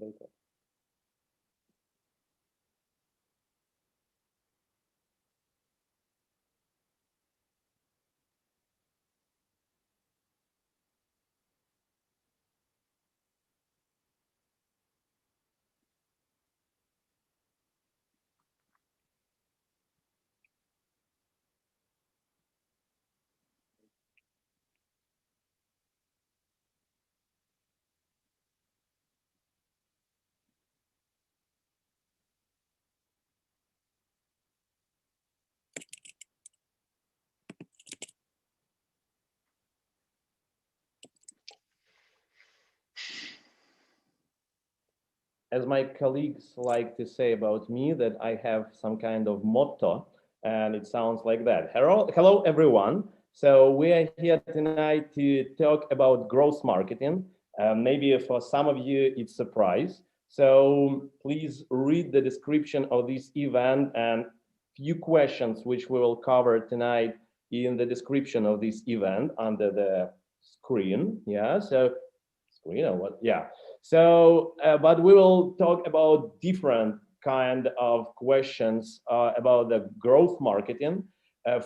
later. As my colleagues like to say about me, that I have some kind of motto, and it sounds like that. Hello everyone. So we are here tonight to talk about growth marketing. Maybe for some of you, it's a surprise. So please read the description of this event and few questions which we will cover tonight in the description of this event under the screen. Yeah, so screen or what? Yeah. So, but we will talk about different kind of questions about the growth marketing.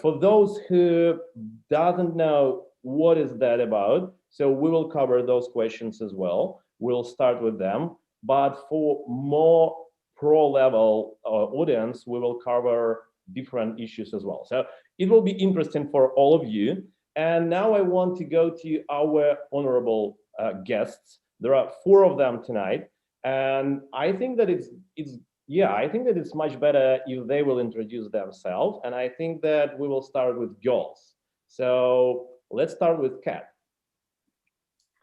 For those who doesn't know what is that about, so we will cover those questions as well. We'll start with them. But for more pro level audience, we will cover different issues as well. So it will be interesting for all of you. And now I want to go to our honorable guests. There are 4 of them tonight, and I think that I think that it's much better if they will introduce themselves. And I think that we will start with girls. So let's start with Kat.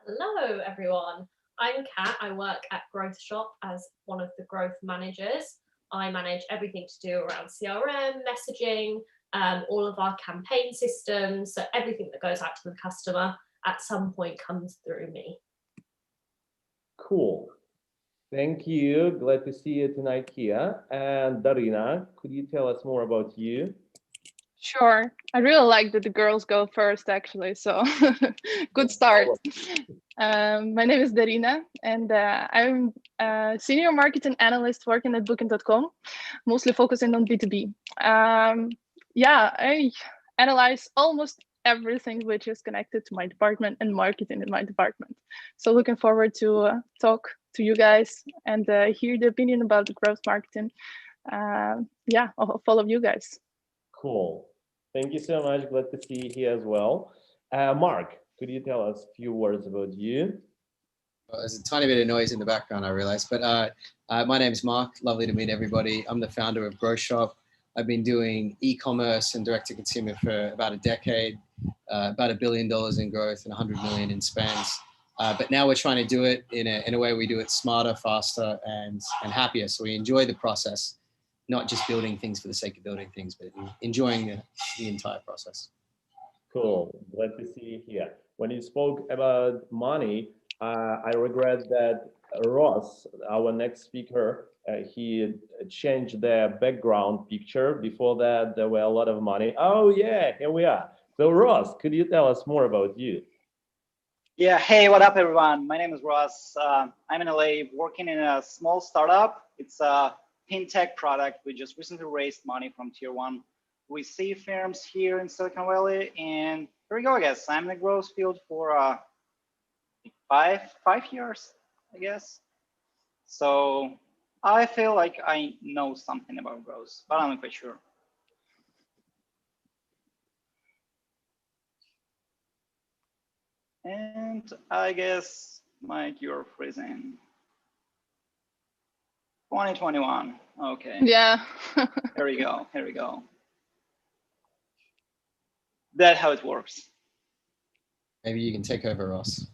Hello, everyone. I'm Kat. I work at Growth Shop as one of the growth managers. I manage everything to do around CRM, messaging, all of our campaign systems. So everything that goes out to the customer at some point comes through me. Cool. Thank you. Glad to see you tonight here. And Daryna, could you tell us more about you? Sure. I really like that the girls go first, actually. So good start. My name is Daryna, and I'm a senior marketing analyst working at Booking.com, mostly focusing on B2B. Yeah, I analyze almost everything which is connected to my department and marketing in my department. So looking forward to talk to you guys and hear the opinion about the growth marketing. Yeah, of all of you guys. Cool. Thank you so much. Glad to see you here as well. Mark, could you tell us a few words about you? Well, there's a tiny bit of noise in the background, I realize, but my name is Mark. Lovely to meet everybody. I'm the founder of Growth Shop. I've been doing e-commerce and direct-to-consumer for about a decade, about $1 billion in growth and 100 million in spends. But now we're trying to do it in a way we do it smarter, faster, and happier. So we enjoy the process, not just building things for the sake of building things, but enjoying the entire process. Cool. Glad to see you here. When you spoke about money, I regret that Ross, our next speaker, he changed the background picture. Before that, there were a lot of money. Oh yeah, here we are. So Ross, could you tell us more about you? Yeah, hey, what up everyone? My name is Ross. I'm in LA working in a small startup. It's a fintech product. We just recently raised money from tier 1 VC firms here in Silicon Valley. And here we go, I guess. I'm in the growth field for five years, I guess. So I feel like I know something about growth, but I'm not quite sure. And I guess, Mike, you're freezing. 2021, okay. Yeah. Here we go, here we go. That's how it works. Maybe you can take over, Ross.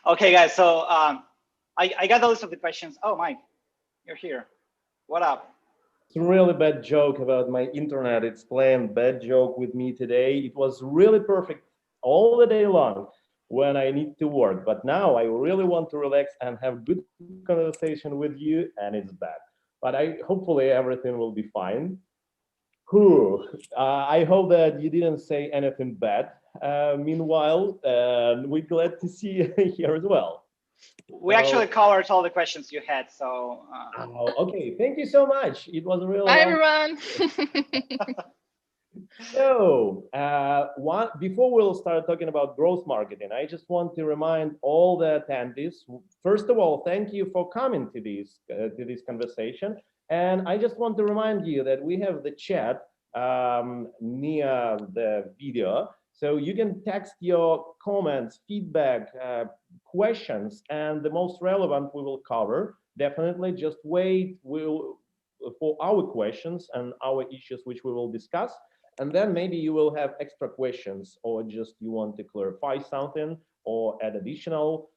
Okay, guys, so I got the list of the questions. Oh, Mike, you're here. What up? It's a really bad joke about my internet. It's playing bad joke with me today. It was really perfect all the day long when I need to work. But now I really want to relax and have good conversation with you, and it's bad. But hopefully everything will be fine. I hope that you didn't say anything bad. Meanwhile, we're glad to see you here as well. We actually covered all the questions you had, so. Okay, thank you so much. It was a really Bye, long... everyone. So, before we'll start talking about growth marketing, I just want to remind all the attendees, first of all, thank you for coming to this conversation. And I just want to remind you that we have the chat near the video. So you can text your comments, feedback, questions, and the most relevant we will cover. Definitely just wait for our questions and our issues which we will discuss. And then maybe you will have extra questions, or just you want to clarify something or add additional,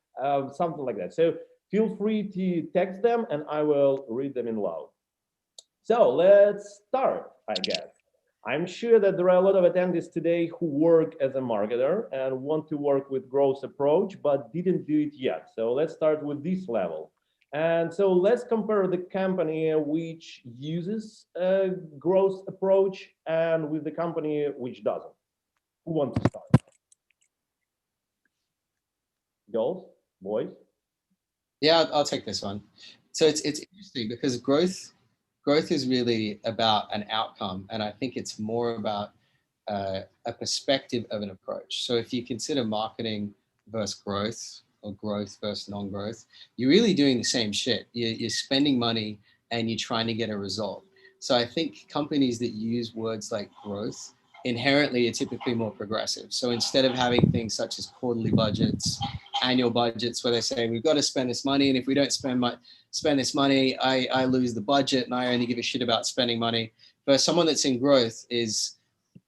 something like that. So feel free to text them and I will read them in loud. So let's start, I guess. I'm sure that there are a lot of attendees today who work as a marketer and want to work with growth approach, but didn't do it yet. So let's start with this level. And so let's compare the company which uses a growth approach and with the company which doesn't. Who wants to start? Girls, boys? Yeah, I'll take this one. So it's interesting because growth is really about an outcome, and I think it's more about a perspective of an approach. So if you consider marketing versus growth, or growth versus non-growth, you're really doing the same shit. You're spending money and you're trying to get a result. So I think companies that use words like growth inherently are typically more progressive. So instead of having things such as quarterly budgets, annual budgets, where they say we've got to spend this money, and if we don't spend this money, I lose the budget, and I only give a shit about spending money. But someone that's in growth is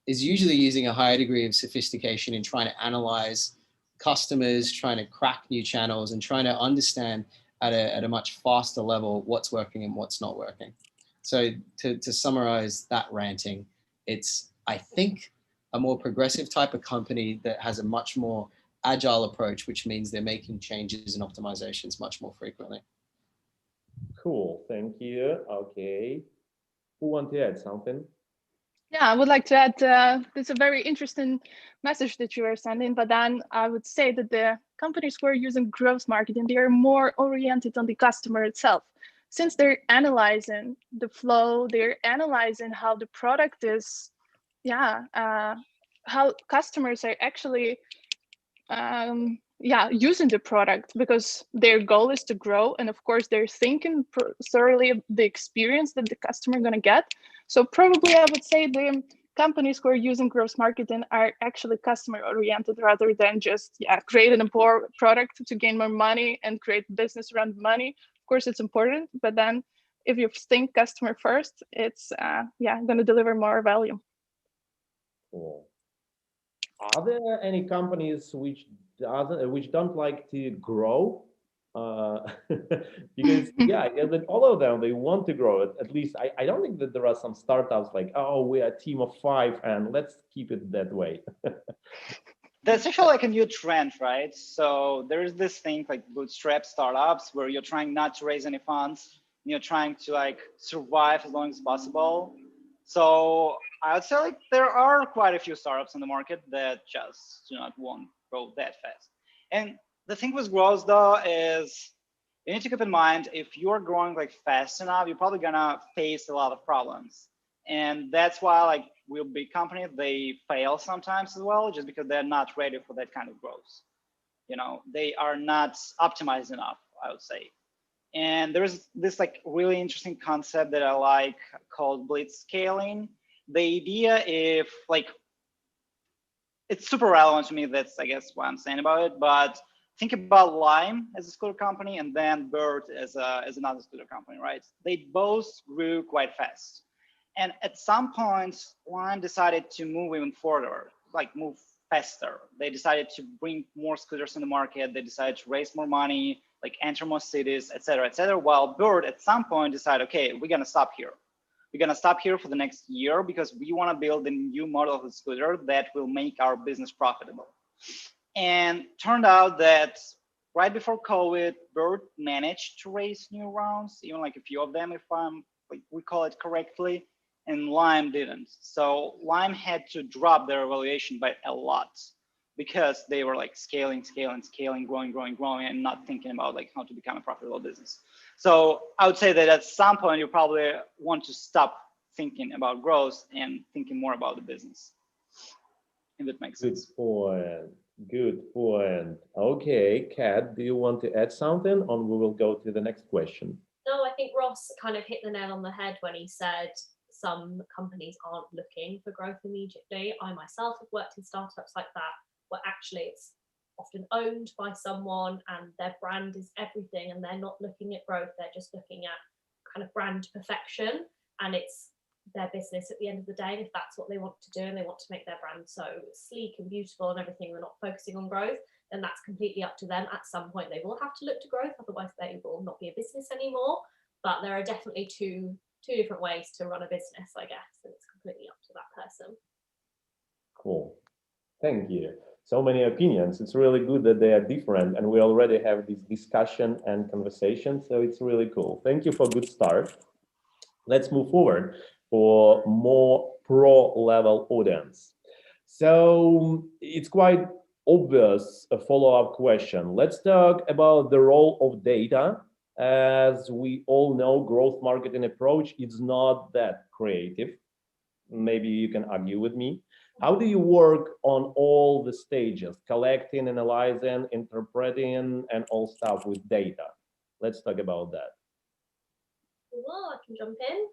usually using a higher degree of sophistication in trying to analyze customers, trying to crack new channels, and trying to understand at a much faster level what's working and what's not working. So to summarize that ranting, it's, I think, a more progressive type of company that has a much more agile approach, which means they're making changes and optimizations much more frequently. Cool, thank you. Okay, who wants to add something? Yeah, I would like to add, it's a very interesting message that you are sending, but then I would say that the companies who are using growth marketing, they are more oriented on the customer itself. Since they're analyzing the flow, they're analyzing how the product is, how customers are actually using the product, because their goal is to grow, and of course they're thinking thoroughly of the experience that the customer gonna get. So probably I would say the companies who are using growth marketing are actually customer oriented rather than just creating a product to gain more money and create business around money. Of course it's important, but then if you think customer first, it's going to deliver more value. Cool. Are there any companies which don't like to grow? Because all of them, they want to grow. At least I don't think that there are some startups like, oh, we are a team of 5 and let's keep it that way. That's actually like a new trend, right? So there's this thing like bootstrap startups where you're trying not to raise any funds. You're trying to like survive as long as possible. So I would say like there are quite a few startups in the market that just do not want to grow that fast. And the thing with growth though is you need to keep in mind, if you're growing like fast enough, you're probably gonna face a lot of problems. And that's why like real big companies, they fail sometimes as well, just because they're not ready for that kind of growth. You know, they are not optimized enough, I would say. And there's this like really interesting concept that I like called Blitz Scaling. The idea, if like, it's super relevant to me, that's I guess what I'm saying about it, but think about Lime as a scooter company and then Bird as another scooter company, right? They both grew quite fast. And at some point, Lime decided to move even further, like move faster. They decided to bring more scooters in the market. They decided to raise more money, like enter more cities, et cetera, while Bird at some point decided, okay, we're gonna stop here. We're gonna stop here for the next year because we wanna build a new model of the scooter that will make our business profitable. And turned out that right before COVID, Bird managed to raise new rounds, even like a few of them, if I'm like recall it correctly, and Lime didn't. So Lime had to drop their valuation by a lot. because they were like scaling, growing, and not thinking about like how to become a profitable business. So I would say that at some point you probably want to stop thinking about growth and thinking more about the business. If that makes sense. Good point. Good point. Okay, Kat, do you want to add something, or we will go to the next question? No, I think Ross kind of hit the nail on the head when he said some companies aren't looking for growth immediately. I myself have worked in startups like that, where actually it's often owned by someone and their brand is everything, and they're not looking at growth, they're just looking at kind of brand perfection, and it's their business at the end of the day. And if that's what they want to do and they want to make their brand so sleek and beautiful and everything, they're not focusing on growth, then that's completely up to them. At some point they will have to look to growth, otherwise they will not be a business anymore. But there are definitely two different ways to run a business, I guess, and it's completely up to that person. Cool. Thank you. So many opinions. It's really good that they are different, and we already have this discussion and conversation, so it's really cool. Thank you for a good start. Let's move forward for more pro-level audience. So it's quite obvious a follow-up question. Let's talk about the role of data. As we all know, growth marketing approach is not that creative. Maybe you can argue with me. How do you work on all the stages, collecting, analyzing, interpreting, and all stuff with data? Let's talk about that. Well, I can jump in.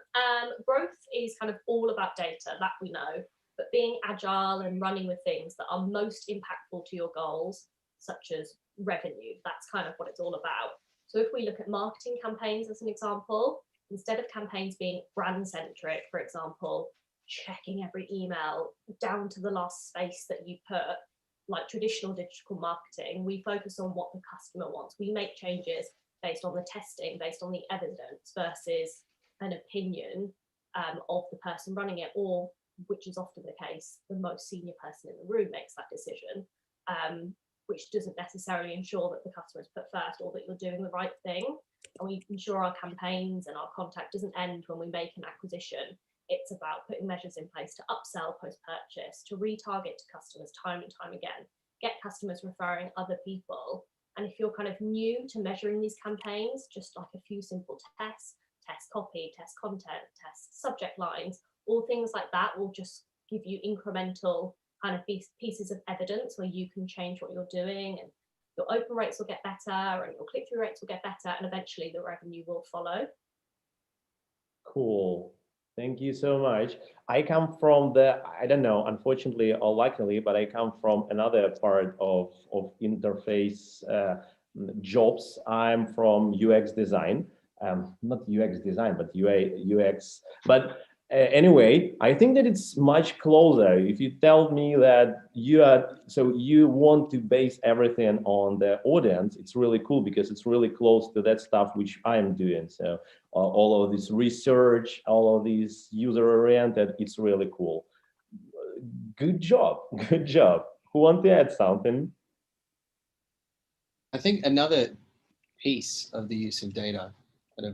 Growth is kind of all about data, that we know, but being agile and running with things that are most impactful to your goals, such as revenue, that's kind of what it's all about. So if we look at marketing campaigns as an example, instead of campaigns being brand centric, for example, checking every email down to the last space that you put, like traditional digital marketing, we focus on what the customer wants. We make changes based on the testing, based on the evidence, versus an opinion of the person running it, or, which is often the case, the most senior person in the room makes that decision, which doesn't necessarily ensure that the customer is put first or that you're doing the right thing. And we ensure our campaigns and our contact doesn't end when we make an acquisition. It's about putting measures in place to upsell post-purchase, to retarget to customers time and time again, get customers referring other people. And if you're kind of new to measuring these campaigns, just like a few simple tests, test copy, test content, test subject lines, all things like that will just give you incremental kind of pieces of evidence where you can change what you're doing, and your open rates will get better and your click-through rates will get better, and eventually the revenue will follow. Cool. Thank you so much. I come from the, I don't know, unfortunately or luckily, but I come from another part of interface jobs. I'm from UX design, not UX design, but UX. But anyway, I think that it's much closer. If you tell me that you want to base everything on the audience, it's really cool because it's really close to that stuff which I'm doing. So all of this research, all of these user-oriented, it's really cool. Good job, good job. Who wants to add something? I think another piece of the use of data,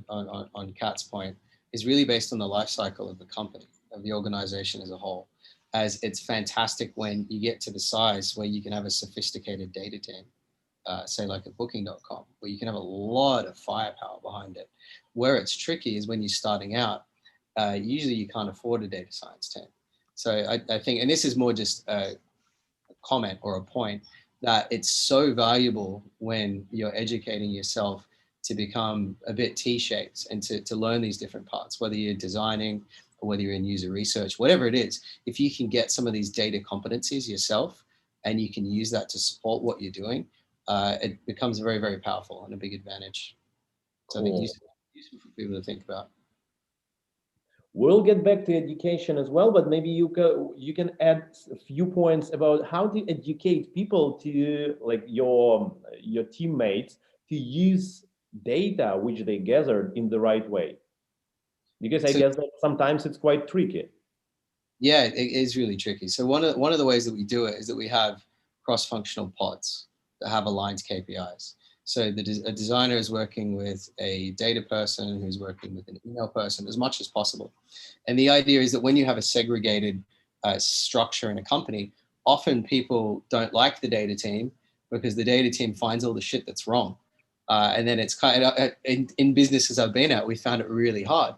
on Kat's point, is really based on the life cycle of the company, of the organization as a whole. As it's fantastic when you get to the size where you can have a sophisticated data team, say like a booking.com, where you can have a lot of firepower behind it. Where it's tricky is when you're starting out, usually you can't afford a data science team. So I think, and this is more just a comment or a point, that it's so valuable when you're educating yourself to become a bit T-shaped and to learn these different parts, whether you're designing or whether you're in user research, whatever it is. If you can get some of these data competencies yourself and you can use that to support what you're doing, it becomes very, very powerful and a big advantage. So Cool. I think useful for people to think about. We'll get back to education as well, but maybe you can add a few points about how to educate people to, like, your teammates to use data which they gathered in the right way, because I guess that sometimes it's quite tricky. Yeah, it is really tricky. So one of the ways that we do it is that we have cross-functional pods that have aligned KPIs. So a designer is working with a data person who's working with an email person as much as possible. And the idea is that when you have a segregated structure in a company, often people don't like the data team because the data team finds all the shit that's wrong. And then it's kind of, in businesses I've been at, we found it really hard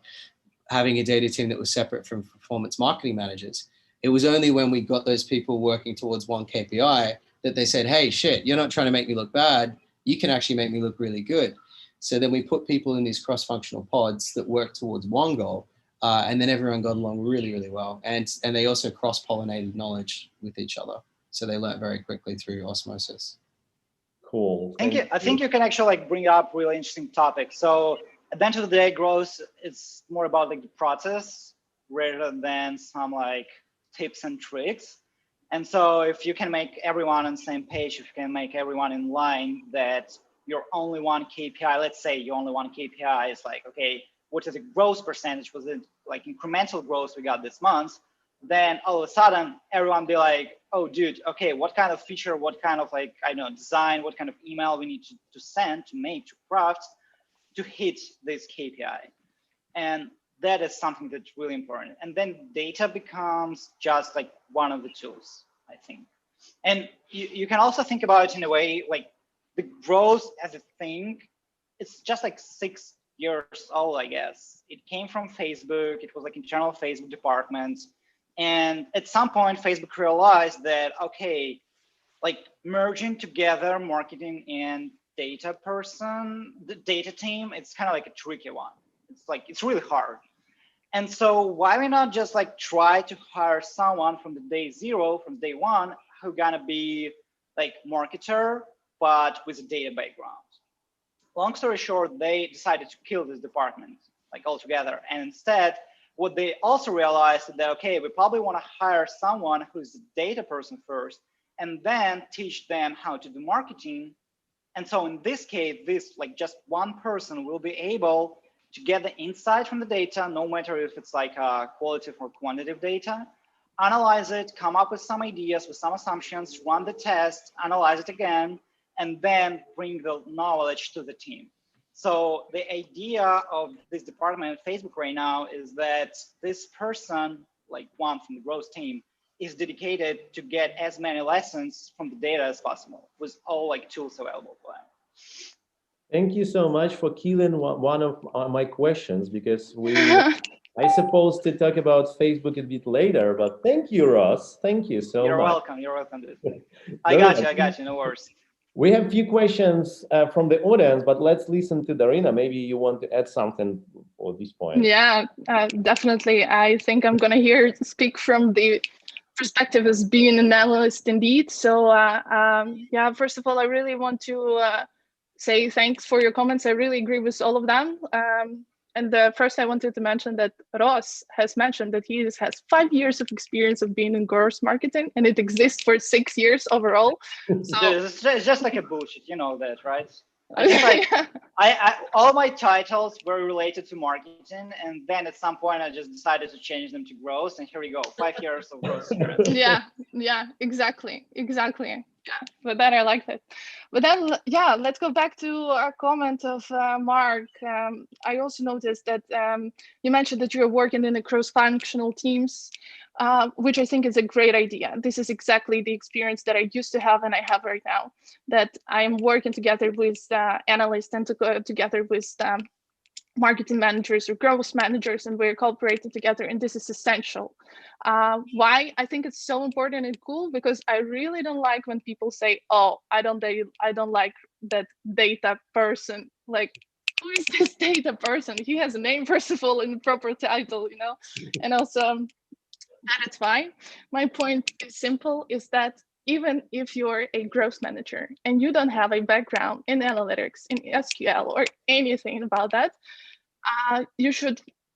having a data team that was separate from performance marketing managers. It was only when we got those people working towards one KPI that they said, hey, shit, you're not trying to make me look bad. You can actually make me look really good. So then we put people in these cross-functional pods that work towards one goal. And then everyone got along really, really well. And they also cross-pollinated knowledge with each other. So they learned very quickly through osmosis. Cool. I think you can actually like bring up really interesting topics. So at the end of the day, growth, it's more about like the process rather than some like tips and tricks. And so if you can make everyone on the same page, if you can make everyone in line that your only one KPI, let's say your only one KPI is like, okay, what is the growth percentage? Was it like incremental growth we got this month? Then all of a sudden everyone be like, oh dude, okay, what kind of feature, what kind of like, I don't know, design, what kind of email we need to send, to make, to craft, to hit this KPI. And that is something that's really important. And then data becomes just like one of the tools, I think. And you can also think about it in a way like the growth as a thing, it's just like 6 years old, I guess. It came from Facebook. It was like internal Facebook department. And at some point, Facebook realized that, okay, like merging together marketing and data person, the data team, it's kind of like a tricky one. It's like, it's really hard. And so why we not just like try to hire someone from the day zero, from day one, who gonna be like marketer, but with a data background. Long story short, they decided to kill this department like altogether. And instead, what they also realized is that, okay, we probably want to hire someone who's a data person first, and then teach them how to do marketing. And so in this case, this like just one person will be able to get the insight from the data, no matter if it's like qualitative or quantitative data, analyze it, come up with some ideas, with some assumptions, run the test, analyze it again, and then bring the knowledge to the team. So the idea of this department at Facebook right now is that this person, like one from the growth team, is dedicated to get as many lessons from the data as possible with all like tools available for them. Thank you so much for killing one of my questions, because I supposed to talk about Facebook a bit later, but thank you, Ross. Thank you so much. You're welcome, dude. I got you, no worries. We have a few questions from the audience, but let's listen to Daryna. Maybe you want to add something for this point. Yeah, definitely. I think I'm going to speak from the perspective as being an analyst indeed. So yeah, first of all, I really want to say thanks for your comments. I really agree with all of them. And first I wanted to mention that Ross has mentioned that he has 5 years of experience of being in growth marketing, and it exists for 6 years overall. So it's just like a bullshit, you know that, right? I think like all my titles were related to marketing, and then at some point I just decided to change them to growth, and here we go, 5 years of growth experience. Yeah, exactly. Yeah, but that I like that. But then, yeah, let's go back to a comment of Mark. I also noticed that you mentioned that you're working in the cross-functional teams, which I think is a great idea. This is exactly the experience that I used to have and I have right now, that I am working together with analysts and together with marketing managers or growth managers, and we're cooperating together, and this is essential. Why I think it's so important and cool, because I really don't like when people say, oh, I don't like that data person. Like, who is this data person? He has a name, first of all, and a proper title, you know. And also that it's fine. My point is simple, is that even if you're a growth manager and you don't have a background in analytics, in SQL, or anything about that,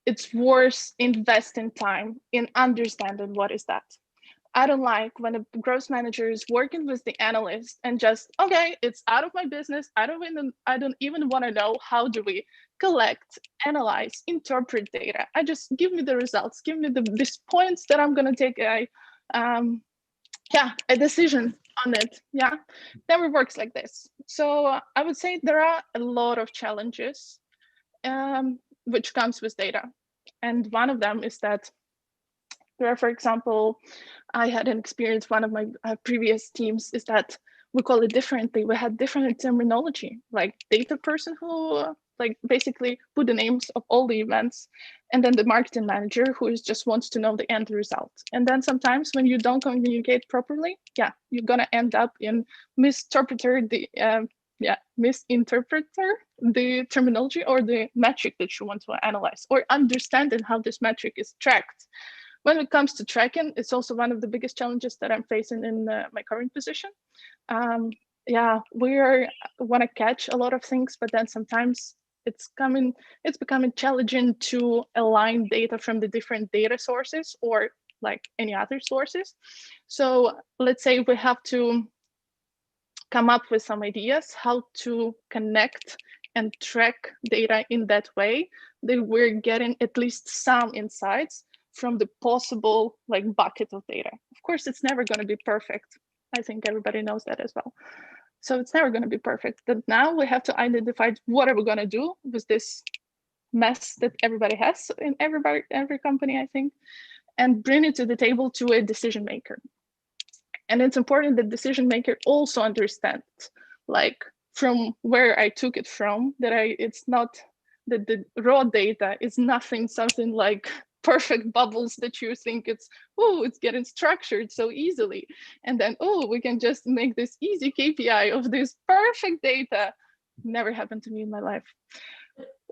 it's worth investing time in understanding what is that. I don't like when a growth manager is working with the analyst and just, okay, it's out of my business. I don't even want to know how do we collect, analyze, interpret data. I just give me the results, give me these points that I'm gonna take a decision on it. Yeah, never works like this. So I would say there are a lot of challenges which comes with data. And one of them is that There are, for example, I had an experience, one of my previous teams is that we call it differently. We had different terminology, like data person who like basically put the names of all the events, and then the marketing manager who is just wants to know the end result. And then sometimes when you don't communicate properly, yeah, you're gonna end up in misinterpreter the terminology or the metric that you want to analyze, or understanding how this metric is tracked. When it comes to tracking, it's also one of the biggest challenges that I'm facing in my current position. Yeah, we want to catch a lot of things, but then sometimes it's becoming challenging to align data from the different data sources or like any other sources. So let's say we have to come up with some ideas how to connect and track data in that way that we're getting at least some insights from the possible like bucket of data. Of course, it's never going to be perfect. I think everybody knows that as well. So it's never going to be perfect. But now we have to identify what are we going to do with this mess that everybody has in every company, I think, and bring it to the table to a decision maker. And it's important that decision maker also understands, like from where I took it from, that it's not that the raw data is nothing, something like perfect bubbles that you think it's getting structured so easily. And then, we can just make this easy KPI of this perfect data. Never happened to me in my life.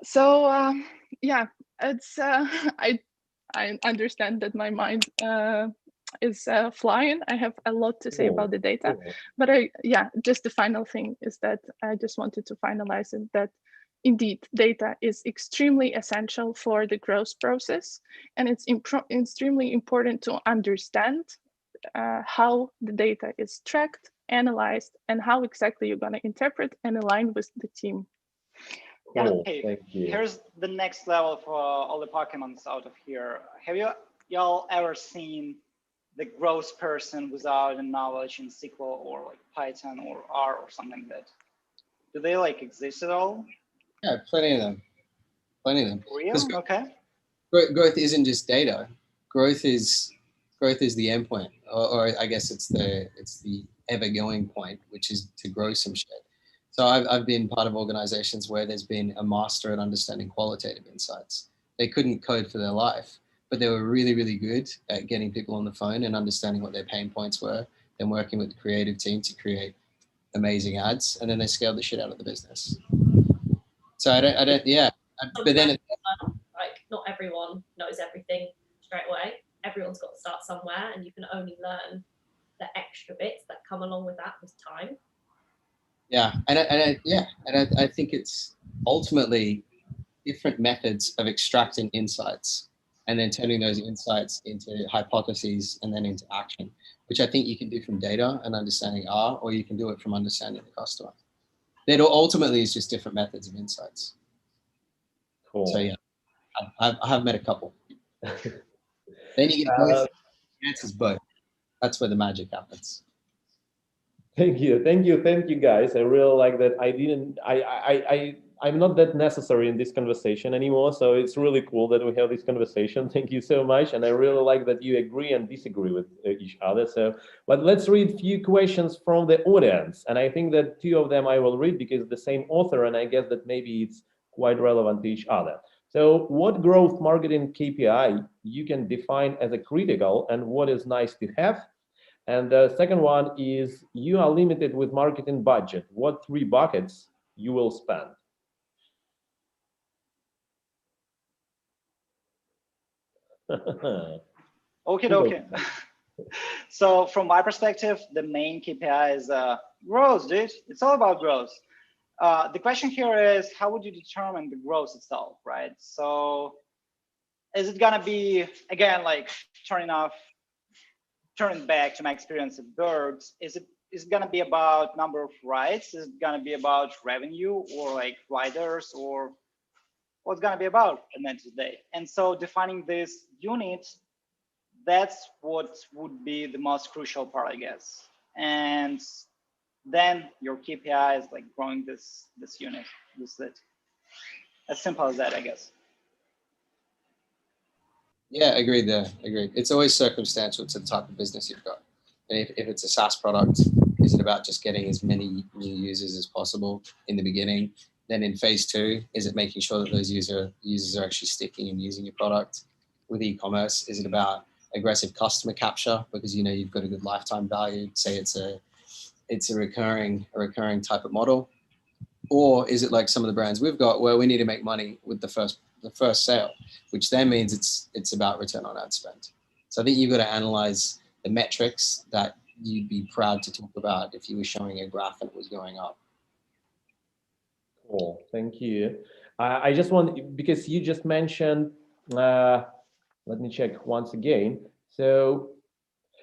So yeah, it's I understand that my mind is flying. I have a lot to say about the data, but just the final thing is that I just wanted to finalize it that indeed data is extremely essential for the growth process, and it's extremely important to understand how the data is tracked, analyzed, and how exactly you're going to interpret and align with the team. Yeah. Cool. Hey, thank you. Here's the next level for all the Pokemons out of here. Have y'all ever seen the growth person without a knowledge in SQL or like Python or R or something like that? Do they like exist at all? Yeah, plenty of them. Plenty of them. Real? Okay. Growth isn't just data. Growth is the endpoint, or I guess it's the ever going point, which is to grow some shit. So I've been part of organizations where there's been a master at understanding qualitative insights. They couldn't code for their life, but they were really, really good at getting people on the phone and understanding what their pain points were, and working with the creative team to create amazing ads, and then they scaled the shit out of the business. So I don't, yeah. But then like not everyone knows everything straight away. Everyone's got to start somewhere, and you can only learn the extra bits that come along with that with time. Yeah, and I think it's ultimately different methods of extracting insights and then turning those insights into hypotheses and then into action, which I think you can do from data and understanding R, or you can do it from understanding the customer. That ultimately is just different methods of insights. Cool. So yeah, I have met a couple. Then you get both answers, both. That's where the magic happens. Thank you, guys. I really like that. I'm not that necessary in this conversation anymore, so it's really cool that we have this conversation. Thank you so much, and I really like that you agree and disagree with each other. So, but let's read a few questions from the audience, and I think that 2 of them I will read because the same author, and I guess that maybe it's quite relevant to each other. So, what growth marketing KPI you can define as a critical, and what is nice to have? And the second one is, you are limited with marketing budget. What 3 buckets you will spend? Okay. So from my perspective, the main KPI is growth, dude. It's all about growth. The question here is, how would you determine the growth itself, right? So is it gonna be, again, like turning back to my experience at Birds, is it gonna be about number of rides? Is it gonna be about revenue or like riders, or what's gonna be about at the end of the day? And so defining this unit, that's what would be the most crucial part, I guess. And then your KPI is like growing this unit. This it. As simple as that, I guess. Yeah, agreed there. Agreed. It's always circumstantial to the type of business you've got. And if it's a SaaS product, is it about just getting as many new users as possible in the beginning? Then in phase 2, is it making sure that those users are actually sticking and using your product? With e-commerce, is it about aggressive customer capture because you know you've got a good lifetime value? Say it's a recurring type of model, or is it like some of the brands we've got where we need to make money with the first sale, which then means it's about return on ad spend. So I think you've got to analyze the metrics that you'd be proud to talk about if you were showing a graph and it was going up. Cool, thank you. I just want, because you just mentioned, let me check once again. So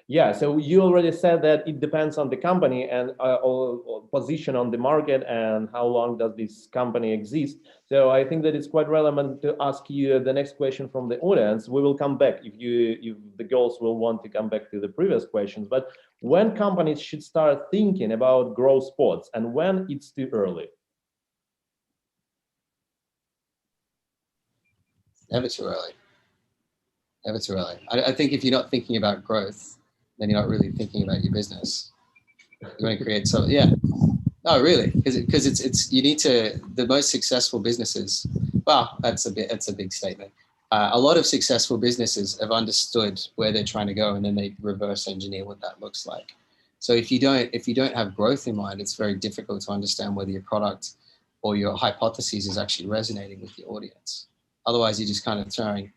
yeah, so you already said that it depends on the company and or position on the market and how long does this company exist. So I think that it's quite relevant to ask you the next question from the audience. We will come back if the girls will want to come back to the previous questions. But when companies should start thinking about growth spots and when it's too early? Never too early. Never too early. I think if you're not thinking about growth, then you're not really thinking about your business. You want to create something, yeah. No, really, because it's you need to, the most successful businesses. Well, that's a big statement. A lot of successful businesses have understood where they're trying to go, and then they reverse engineer what that looks like. So if you don't have growth in mind, it's very difficult to understand whether your product or your hypothesis is actually resonating with your audience. Otherwise, you're just kind of throwing,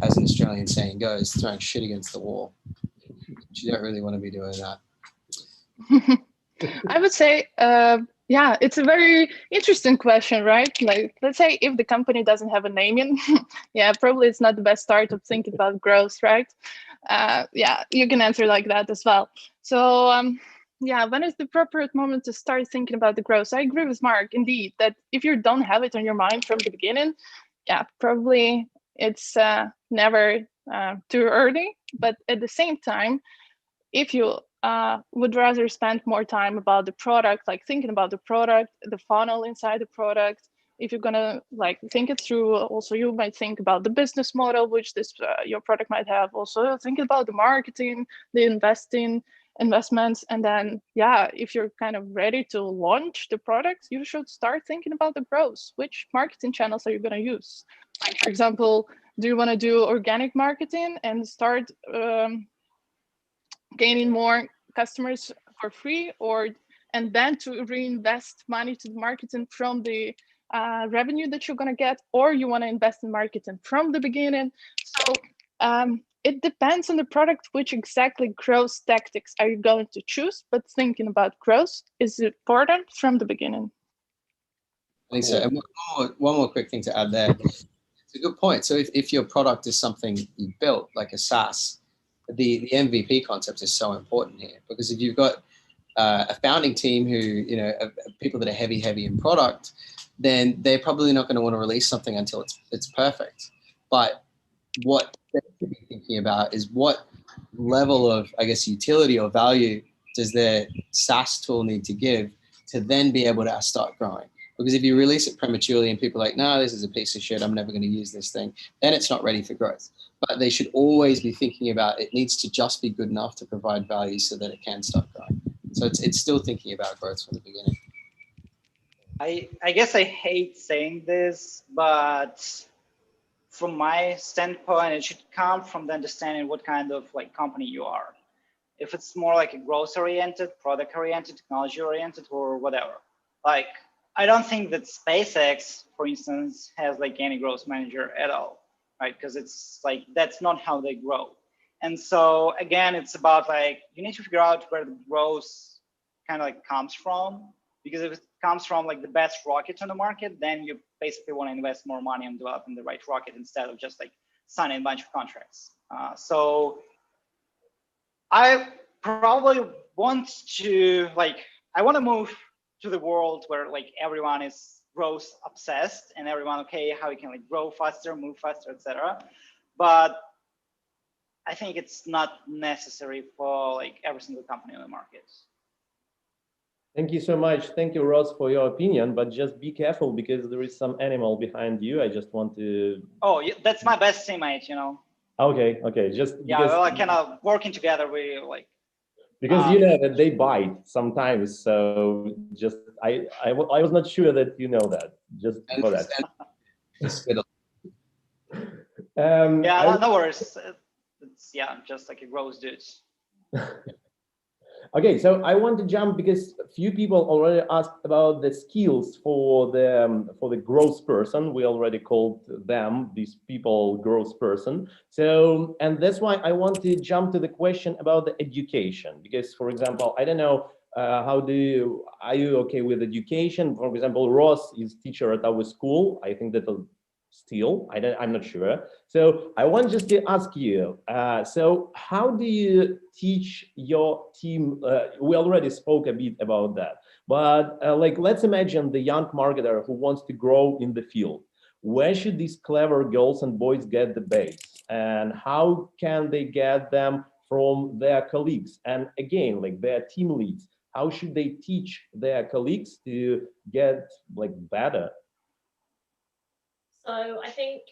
as an Australian saying goes, throwing shit against the wall. You don't really want to be doing that. I would say, yeah, it's a very interesting question, right? Like, let's say if the company doesn't have a name in, yeah, probably it's not the best start of thinking about growth, right? Yeah, you can answer like that as well. So, yeah, when is the appropriate moment to start thinking about the growth? I agree with Mark, indeed, that if you don't have it on your mind from the beginning, yeah, probably it's never too early. But at the same time, if you would rather spend more time about the product, like thinking about the product, the funnel inside the product, if you're gonna like think it through, also you might think about the business model which this your product might have. Also think about the marketing, the investments, and then yeah, if you're kind of ready to launch the product, you should start thinking about the growth. Which marketing channels are you gonna use? Like for example, do you want to do organic marketing and start gaining more customers for free, and then to reinvest money to the marketing from the revenue that you're going to get, or you want to invest in marketing from the beginning? So it depends on the product, which exactly growth tactics are you going to choose, but thinking about growth is important from the beginning. I think so. And one more quick thing to add there. It's a good point. So if your product is something you built, like a SaaS, the MVP concept is so important here, because if you've got a founding team who, you know, people that are heavy in product, then they're probably not going to want to release something until it's perfect. But what they should be thinking about is what level of, I guess, utility or value does their SaaS tool need to give to then be able to start growing. Because if you release it prematurely and people are like, no, this is a piece of shit, I'm never going to use this thing, then it's not ready for growth. But they should always be thinking about it needs to just be good enough to provide value so that it can start growing. So it's still thinking about growth from the beginning. I guess I hate saying this, but from my standpoint, it should come from the understanding what kind of like company you are. If it's more like a growth-oriented, product-oriented, technology-oriented, or whatever. Like, I don't think that SpaceX, for instance, has like any growth manager at all, right? Because it's like, that's not how they grow. And so again, it's about like, you need to figure out where the growth kind of like comes from. Because if it comes from like the best rocket on the market, then you basically want to invest more money on developing the right rocket instead of just like signing a bunch of contracts. So I probably want to I want to move to the world where like everyone is growth obsessed and everyone, okay, how you can like grow faster, move faster, etc. But I think it's not necessary for like every single company on the market. Thank you so much. Thank you, Ross, for your opinion, but just be careful because there is some animal behind you. I just want to... Oh, yeah, that's my best teammate, you know. Okay, just Yeah, because, well, kind of working together, we like. because you know that they bite sometimes. So just I was not sure that you know that. Just for that. Yeah, no worries. It's just like it grows dudes. Okay, so I want to jump because a few people already asked about the skills for the growth person. We already called them, these people, growth person. So, and that's why I want to jump to the question about the education, because, for example, I don't know, are you okay with education? For example, Ross is teacher at our school. I think that still, I'm not sure. So I want just to ask you, so how do you teach your team? We already spoke a bit about that, but like, let's imagine the young marketer who wants to grow in the field. Where should these clever girls and boys get the base? And how can they get them from their colleagues? And again, like their team leads, how should they teach their colleagues to get like better? So I think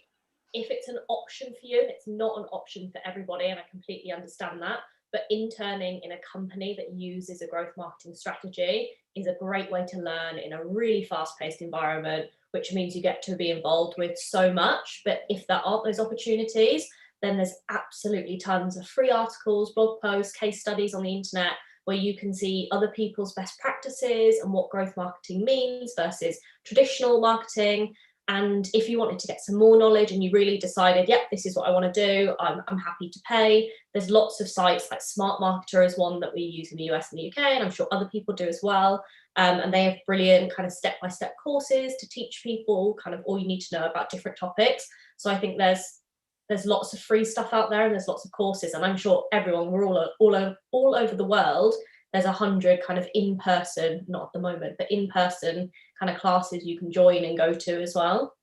if it's an option for you, it's not an option for everybody, and I completely understand that. But interning in a company that uses a growth marketing strategy is a great way to learn in a really fast-paced environment, which means you get to be involved with so much. But if there aren't those opportunities, then there's absolutely tons of free articles, blog posts, case studies on the internet where you can see other people's best practices and what growth marketing means versus traditional marketing. And if you wanted to get some more knowledge and you really decided, yep, this is what I want to do, I'm happy to pay. There's lots of sites, like Smart Marketer is one that we use in the US and the UK, and I'm sure other people do as well. And they have brilliant kind of step-by-step courses to teach people kind of all you need to know about different topics. So I think there's lots of free stuff out there, and there's lots of courses, and I'm sure everyone, we're all over the world. There's 100 kind of in-person, not at the moment, but in-person kind of classes you can join and go to as well.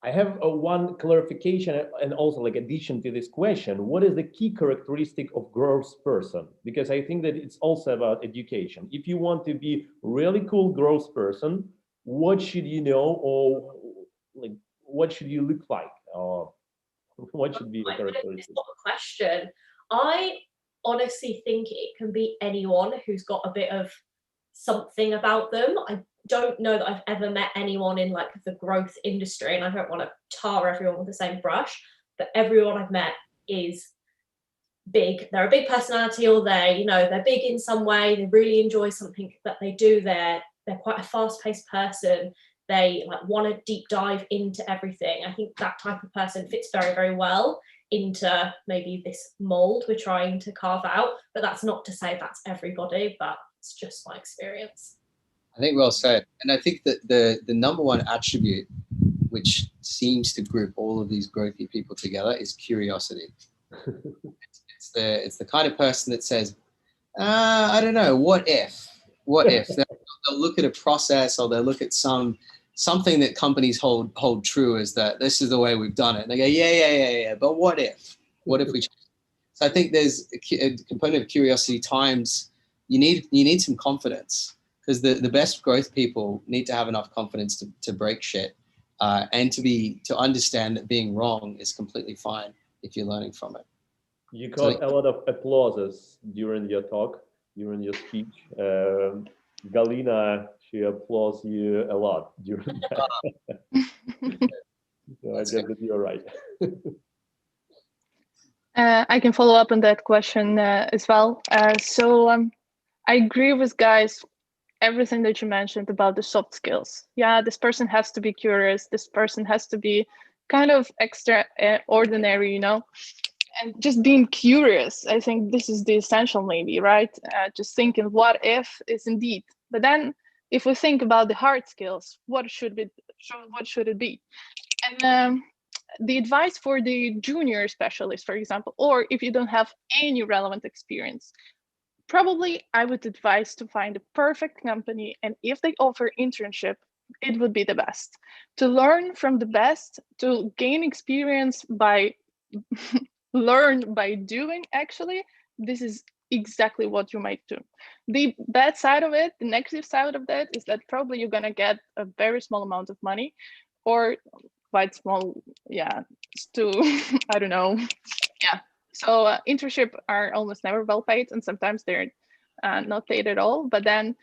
I have one clarification and also like addition to this question. What is the key characteristic of growth person? Because I think that it's also about education. If you want to be really cool growth person, what should you know, or like what should you look like, or what should be the characteristic? It's not a question. I honestly think it can be anyone who's got a bit of something about them. I don't know that I've ever met anyone in like the growth industry, and I don't want to tar everyone with the same brush, but everyone I've met is big. They're a big personality, or they're big in some way. They really enjoy something that they do. They're quite a fast-paced person. They like want to deep dive into everything. I think that type of person fits very, very well into maybe this mold we're trying to carve out. But that's not to say that's everybody, but it's just my experience. I think well said. And I think that the number one attribute which seems to group all of these growthy people together is curiosity. It's the kind of person that says, I don't know, what if? They'll look at a process, or they'll look at something that companies hold true as that this is the way we've done it. And they go, yeah, but what if? What if we? So I think there's a component of curiosity times you need some confidence, because the best growth people need to have enough confidence to break shit, and to understand that being wrong is completely fine if you're learning from it. You got a lot of applauses during your talk, during your speech. Galina, she applauds you a lot during that. So I guess that you're right. I can follow up on that question as well. I agree with guys, everything that you mentioned about the soft skills. Yeah, this person has to be curious. This person has to be kind of extraordinary, and just being curious. I think this is the essential, maybe, right? Just thinking, what if is indeed. But then, if we think about the hard skills, what should it be? And the advice for the junior specialist, for example, or if you don't have any relevant experience, probably I would advise to find a perfect company, and if they offer internship, it would be the best. To learn from the best, to gain experience by learn by doing, actually, this is exactly what you might do. The bad side of it, the negative side of that, is that probably you're gonna get a very small amount of money, or quite small, to, I don't know. Yeah. So internships are almost never well paid, and sometimes they're not paid at all. But then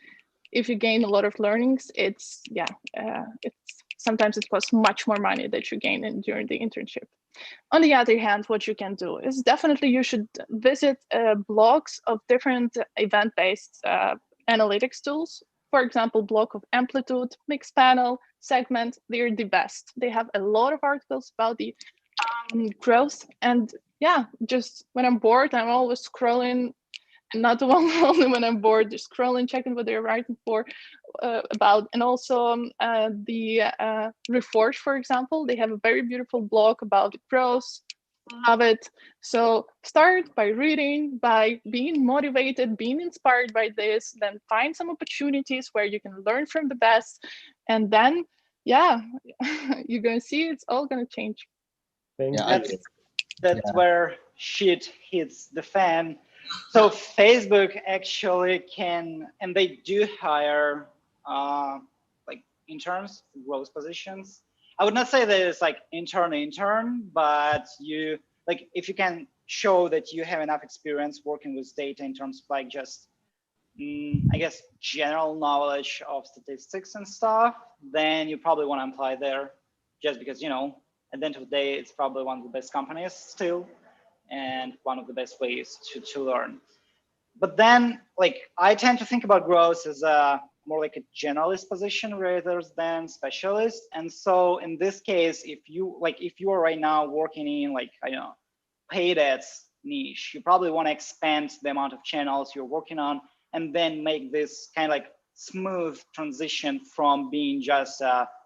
if you gain a lot of learnings, it's sometimes it costs much more money that you gain during the internship. On the other hand, what you can do is definitely you should visit blogs of different event-based analytics tools. For example, blog of Amplitude, Mixpanel, Segment, they're the best. They have a lot of articles about the growth. And yeah, just when I'm bored, I'm always scrolling, and not the one only when I'm bored, just scrolling, checking what they're writing about. And also the Reforge, for example, they have a very beautiful blog about growth. Love it. So start by reading, by being motivated, being inspired by this, then find some opportunities where you can learn from the best. And then, yeah, you're going to see it's all going to change. Thank you. That's where shit hits the fan. So Facebook actually can, and they do hire like interns, growth positions. I would not say that it's like intern, but you like if you can show that you have enough experience working with data in terms of like just I guess general knowledge of statistics and stuff, then you probably want to apply there, just because, you know, at the end of the day, it's probably one of the best companies still, and one of the best ways to learn. But then, like, I tend to think about growth as a more like a generalist position rather than specialist. And so in this case, if you are right now working in like, I don't know, paid ads niche, you probably want to expand the amount of channels you're working on, and then make this kind of like smooth transition from being just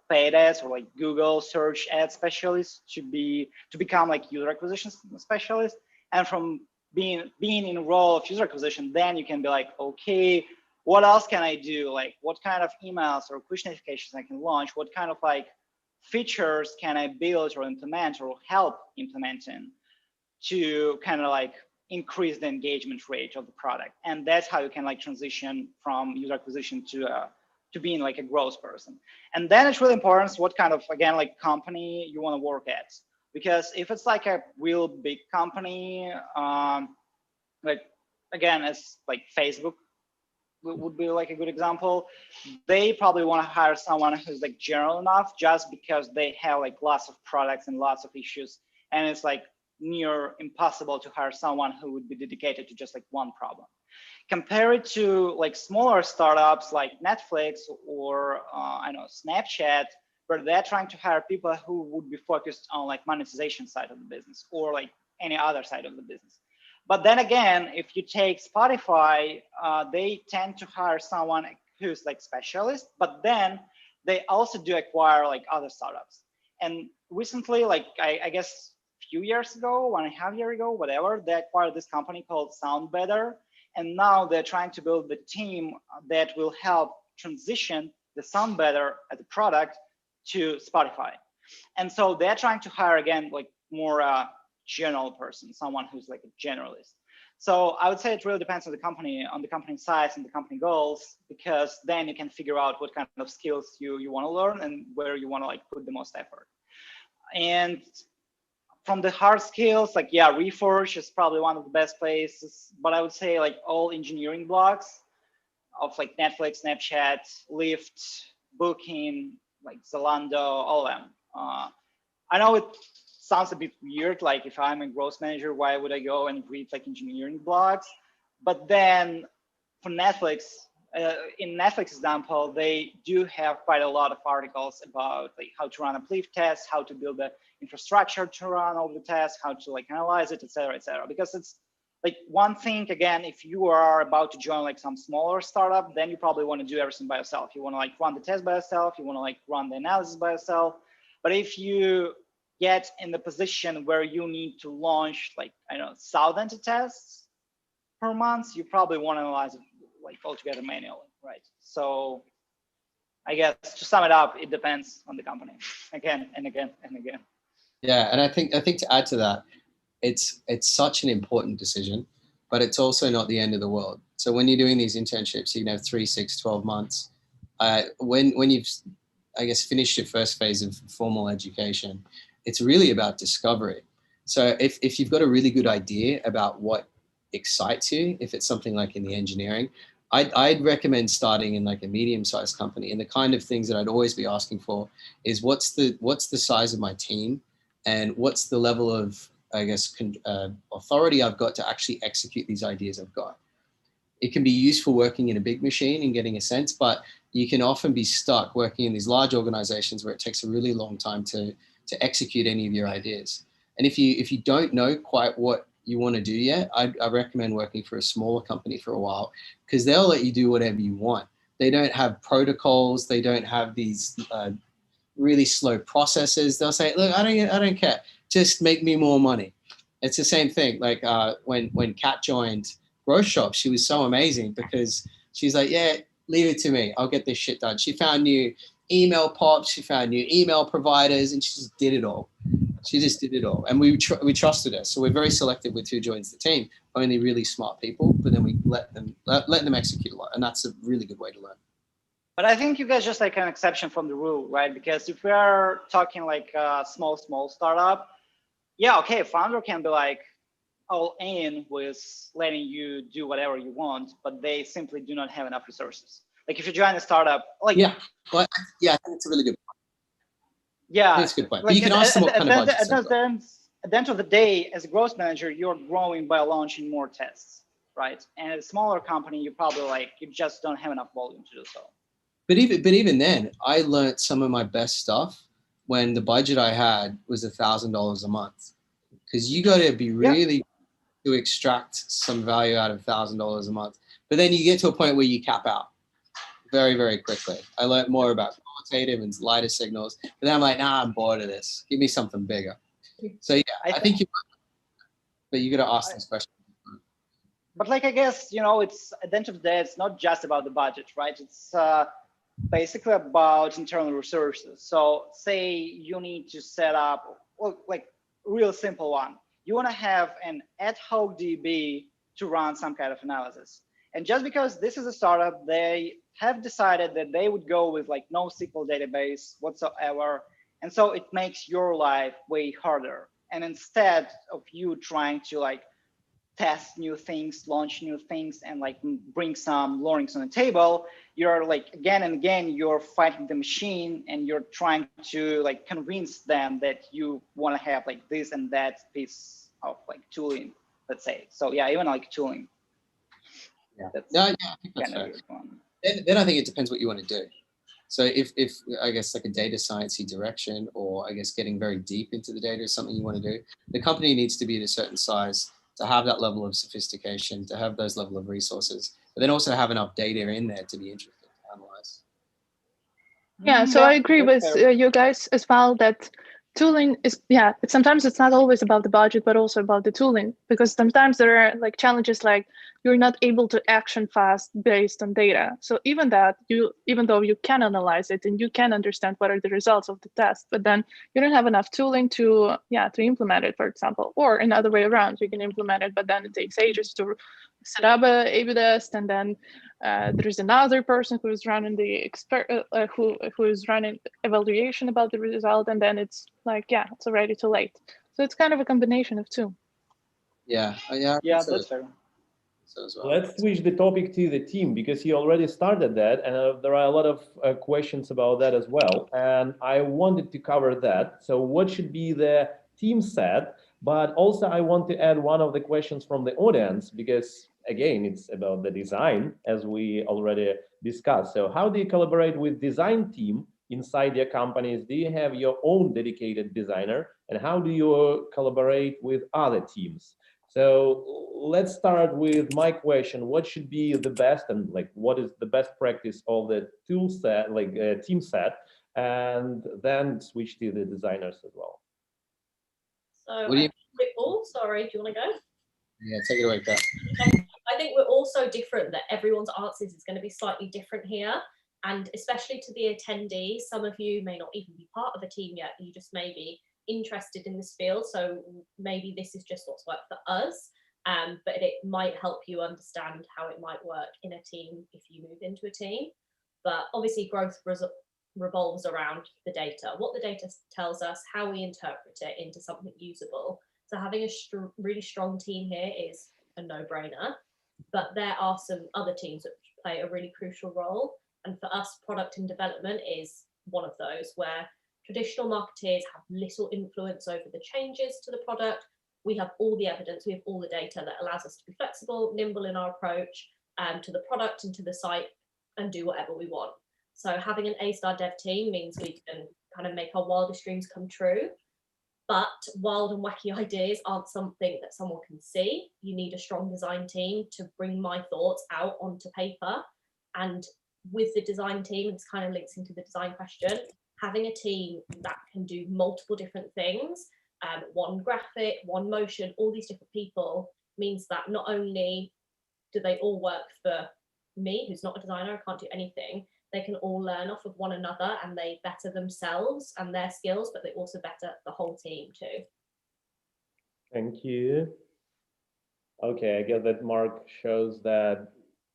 paid ads or like Google search ad specialist to become like user acquisition specialist. And from being in a role of user acquisition, then you can be like, okay, what else can I do? Like, what kind of emails or push notifications I can launch? What kind of like features can I build or implement or help implementing to kind of like increase the engagement rate of the product? And that's how you can like transition from user acquisition to being like a growth person. And then it's really important what kind of, again, like company you want to work at. Because if it's like a real big company, like again, as like Facebook would be like a good example, they probably want to hire someone who's like general enough, just because they have like lots of products and lots of issues, and it's like near impossible to hire someone who would be dedicated to just like one problem. Compare it to like smaller startups like Netflix or I know Snapchat, where they're trying to hire people who would be focused on like monetization side of the business or like any other side of the business. But then again, if you take Spotify, they tend to hire someone who's like specialist, but then they also do acquire like other startups. And recently, like I guess a few years ago, 1.5 years ago, whatever, they acquired this company called SoundBetter. And now they're trying to build the team that will help transition the SoundBetter as a product to Spotify. And so they're trying to hire, again, like more general person, someone who's like a generalist. So I would say it really depends on the company size and the company goals, because then you can figure out what kind of skills you want to learn and where you want to like put the most effort. And from the hard skills, like, yeah, Reforge is probably one of the best places, but I would say like all engineering blogs of like Netflix, Snapchat, Lyft, Booking, like Zalando, all of them. I know it sounds a bit weird, like if I'm a growth manager, why would I go and read like engineering blogs? But then for Netflix, in Netflix example, they do have quite a lot of articles about like how to run a belief test, how to build the infrastructure to run all the tests, how to like analyze it, et cetera, because it's like one thing, again, if you are about to join like some smaller startup, then you probably want to do everything by yourself. You want to like run the test by yourself, you want to like run the analysis by yourself. But if you get in the position where you need to launch like, I don't know, 1,000 tests per month, you probably want to analyze it like altogether manually, right? So I guess to sum it up, it depends on the company again and again and again. Yeah, and I think to add to that, it's such an important decision, but it's also not the end of the world. So when you're doing these internships, you can have 3, 6, 12 months. When you've, I guess, finished your first phase of formal education, it's really about discovery. So if you've got a really good idea about what excites you, if it's something like in the engineering, I'd recommend starting in like a medium-sized company. And the kind of things that I'd always be asking for is what's the size of my team, and what's the level of, I guess, authority I've got to actually execute these ideas I've got. It can be useful working in a big machine and getting a sense, but you can often be stuck working in these large organizations where it takes a really long time to execute any of your ideas. And if you don't know quite what you want to do yet, I recommend working for a smaller company for a while, because they'll let you do whatever you want. They don't have protocols. They don't have these really slow processes. They'll say, look, I don't care. Just make me more money. It's the same thing. Like when Kat joined Growth Shop, she was so amazing because she's like, yeah, leave it to me. I'll get this shit done. She found new email pops. She found new email providers, and she just did it all. She just did it all. And we trusted her. So we're very selective with who joins the team. Only really smart people, but then we let them execute a lot. And that's a really good way to learn. But I think you guys just like an exception from the rule, right? Because if we are talking like a small startup, yeah, okay, founder can be like all in with letting you do whatever you want, but they simply do not have enough resources. Like if you join a startup, like yeah, well, yeah, I think it's a really good point. Yeah, that's a good point. Like but you can ask them what kind of budget. At the end of the day, as a growth manager, you're growing by launching more tests, right? And at a smaller company, you probably you just don't have enough volume to do so. But even then, I learned some of my best stuff when the budget I had was $1,000 a month, because you got to be really to extract some value out of $1,000 a month. But then you get to a point where you cap out very, very quickly. I learned more about qualitative and lighter signals, but then I'm like, nah, I'm bored of this. Give me something bigger. So yeah, I think but you got to ask those questions. But I guess, it's at the end of the day, it's not just about the budget, right? It's basically about internal resources. So say you need to set up, real simple one. You want to have an ad hoc DB to run some kind of analysis. And just because this is a startup, they have decided that they would go with no SQL database whatsoever. And so it makes your life way harder. And instead of you trying to test new things, launch new things, and bring some learnings on the table, you're again and again, you're fighting the machine, and you're trying to convince them that you want to have this and that piece of tooling, let's say. So yeah, even tooling. Yeah. I think that's fair. Then I think it depends what you want to do. So if I guess a data sciencey direction, or I guess getting very deep into the data is something you want to do, the company needs to be at a certain size to have that level of sophistication, to have those level of resources, but then also have enough data in there to be interested to analyze. Yeah, so I agree with you guys as well that tooling is, sometimes it's not always about the budget, but also about the tooling, because sometimes there are challenges you're not able to action fast based on data. So even though you can analyze it and you can understand what are the results of the test, but then you don't have enough tooling to implement it, for example, or another way around, you can implement it, but then it takes ages to set up a A/B test, and then there is another person who is running the who is running evaluation about the result, and then it's it's already too late. So it's kind of a combination of two. Yeah, that's fair. So as well. Let's switch the topic to the team, because he already started that, and there are a lot of questions about that as well. And I wanted to cover that. So what should be the team set? But also I want to add one of the questions from the audience, because again, it's about the design, as we already discussed. So how do you collaborate with design team inside your companies? Do you have your own dedicated designer? And how do you collaborate with other teams? So let's start with my question. What should be the best, and what is the best practice of the tool set, team set, and then switch to the designers as well? So sorry, do you want to go? Yeah, take it away, Pat. Okay. I think we're all so different that everyone's answers is going to be slightly different here. And especially to the attendees, some of you may not even be part of a team yet. You just may be interested in this field. So maybe this is just what's worked for us. But it might help you understand how it might work in a team if you move into a team. But obviously growth revolves around the data, what the data tells us, how we interpret it into something usable. So having a really strong team here is a no-brainer, but there are some other teams that play a really crucial role. And for us, product and development is one of those, where traditional marketeers have little influence over the changes to the product. We have all the evidence, we have all the data that allows us to be flexible, nimble in our approach to the product and to the site, and do whatever we want. So having an A-star dev team means we can kind of make our wildest dreams come true. But wild and wacky ideas aren't something that someone can see. You need a strong design team to bring my thoughts out onto paper. And with the design team, this kind of links into the design question, having a team that can do multiple different things, one graphic, one motion, all these different people, means that not only do they all work for me, who's not a designer, I can't do anything, they can all learn off of one another and they better themselves and their skills, but they also better the whole team too. Thank you. Okay, I guess that Mark shows that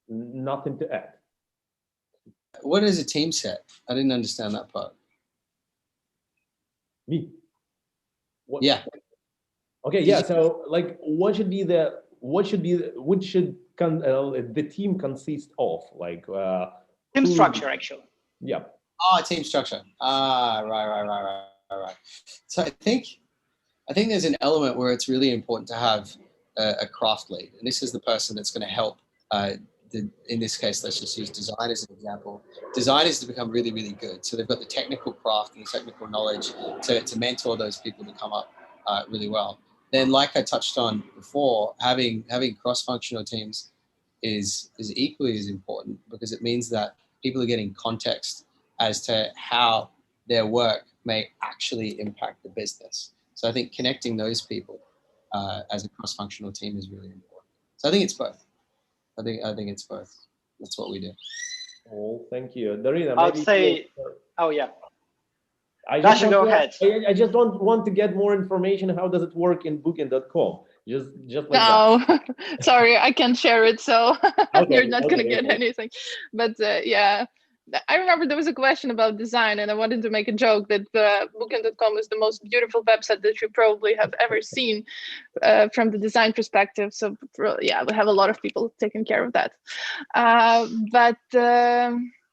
nothing to add. What is a team set? I didn't understand that part. Me? What? Yeah. Okay, yeah, so like what should the team consist of? Like team structure, actually. Yeah. Oh, team structure. Right. So I think there's an element where it's really important to have a craft lead, and this is the person that's going to help. In this case, let's just use design as an example. Designers to become really, really good. So they've got the technical craft and the technical knowledge to mentor those people to come up really well. Then, like I touched on before, having cross-functional teams is equally as important, because it means that people are getting context as to how their work may actually impact the business. So I think connecting those people as a cross-functional team is really important. So I think it's both. I think it's both. That's what we do. Oh, thank you. Daryna, I would say, oh yeah. I just want to get more information. How does it work in booking.com? Just like no. that. Sorry, I can't share it, so Okay, you're not gonna get anything. But yeah, I remember there was a question about design, and I wanted to make a joke that booking.com is the most beautiful website that you probably have ever seen from the design perspective. So yeah, we have a lot of people taking care of that.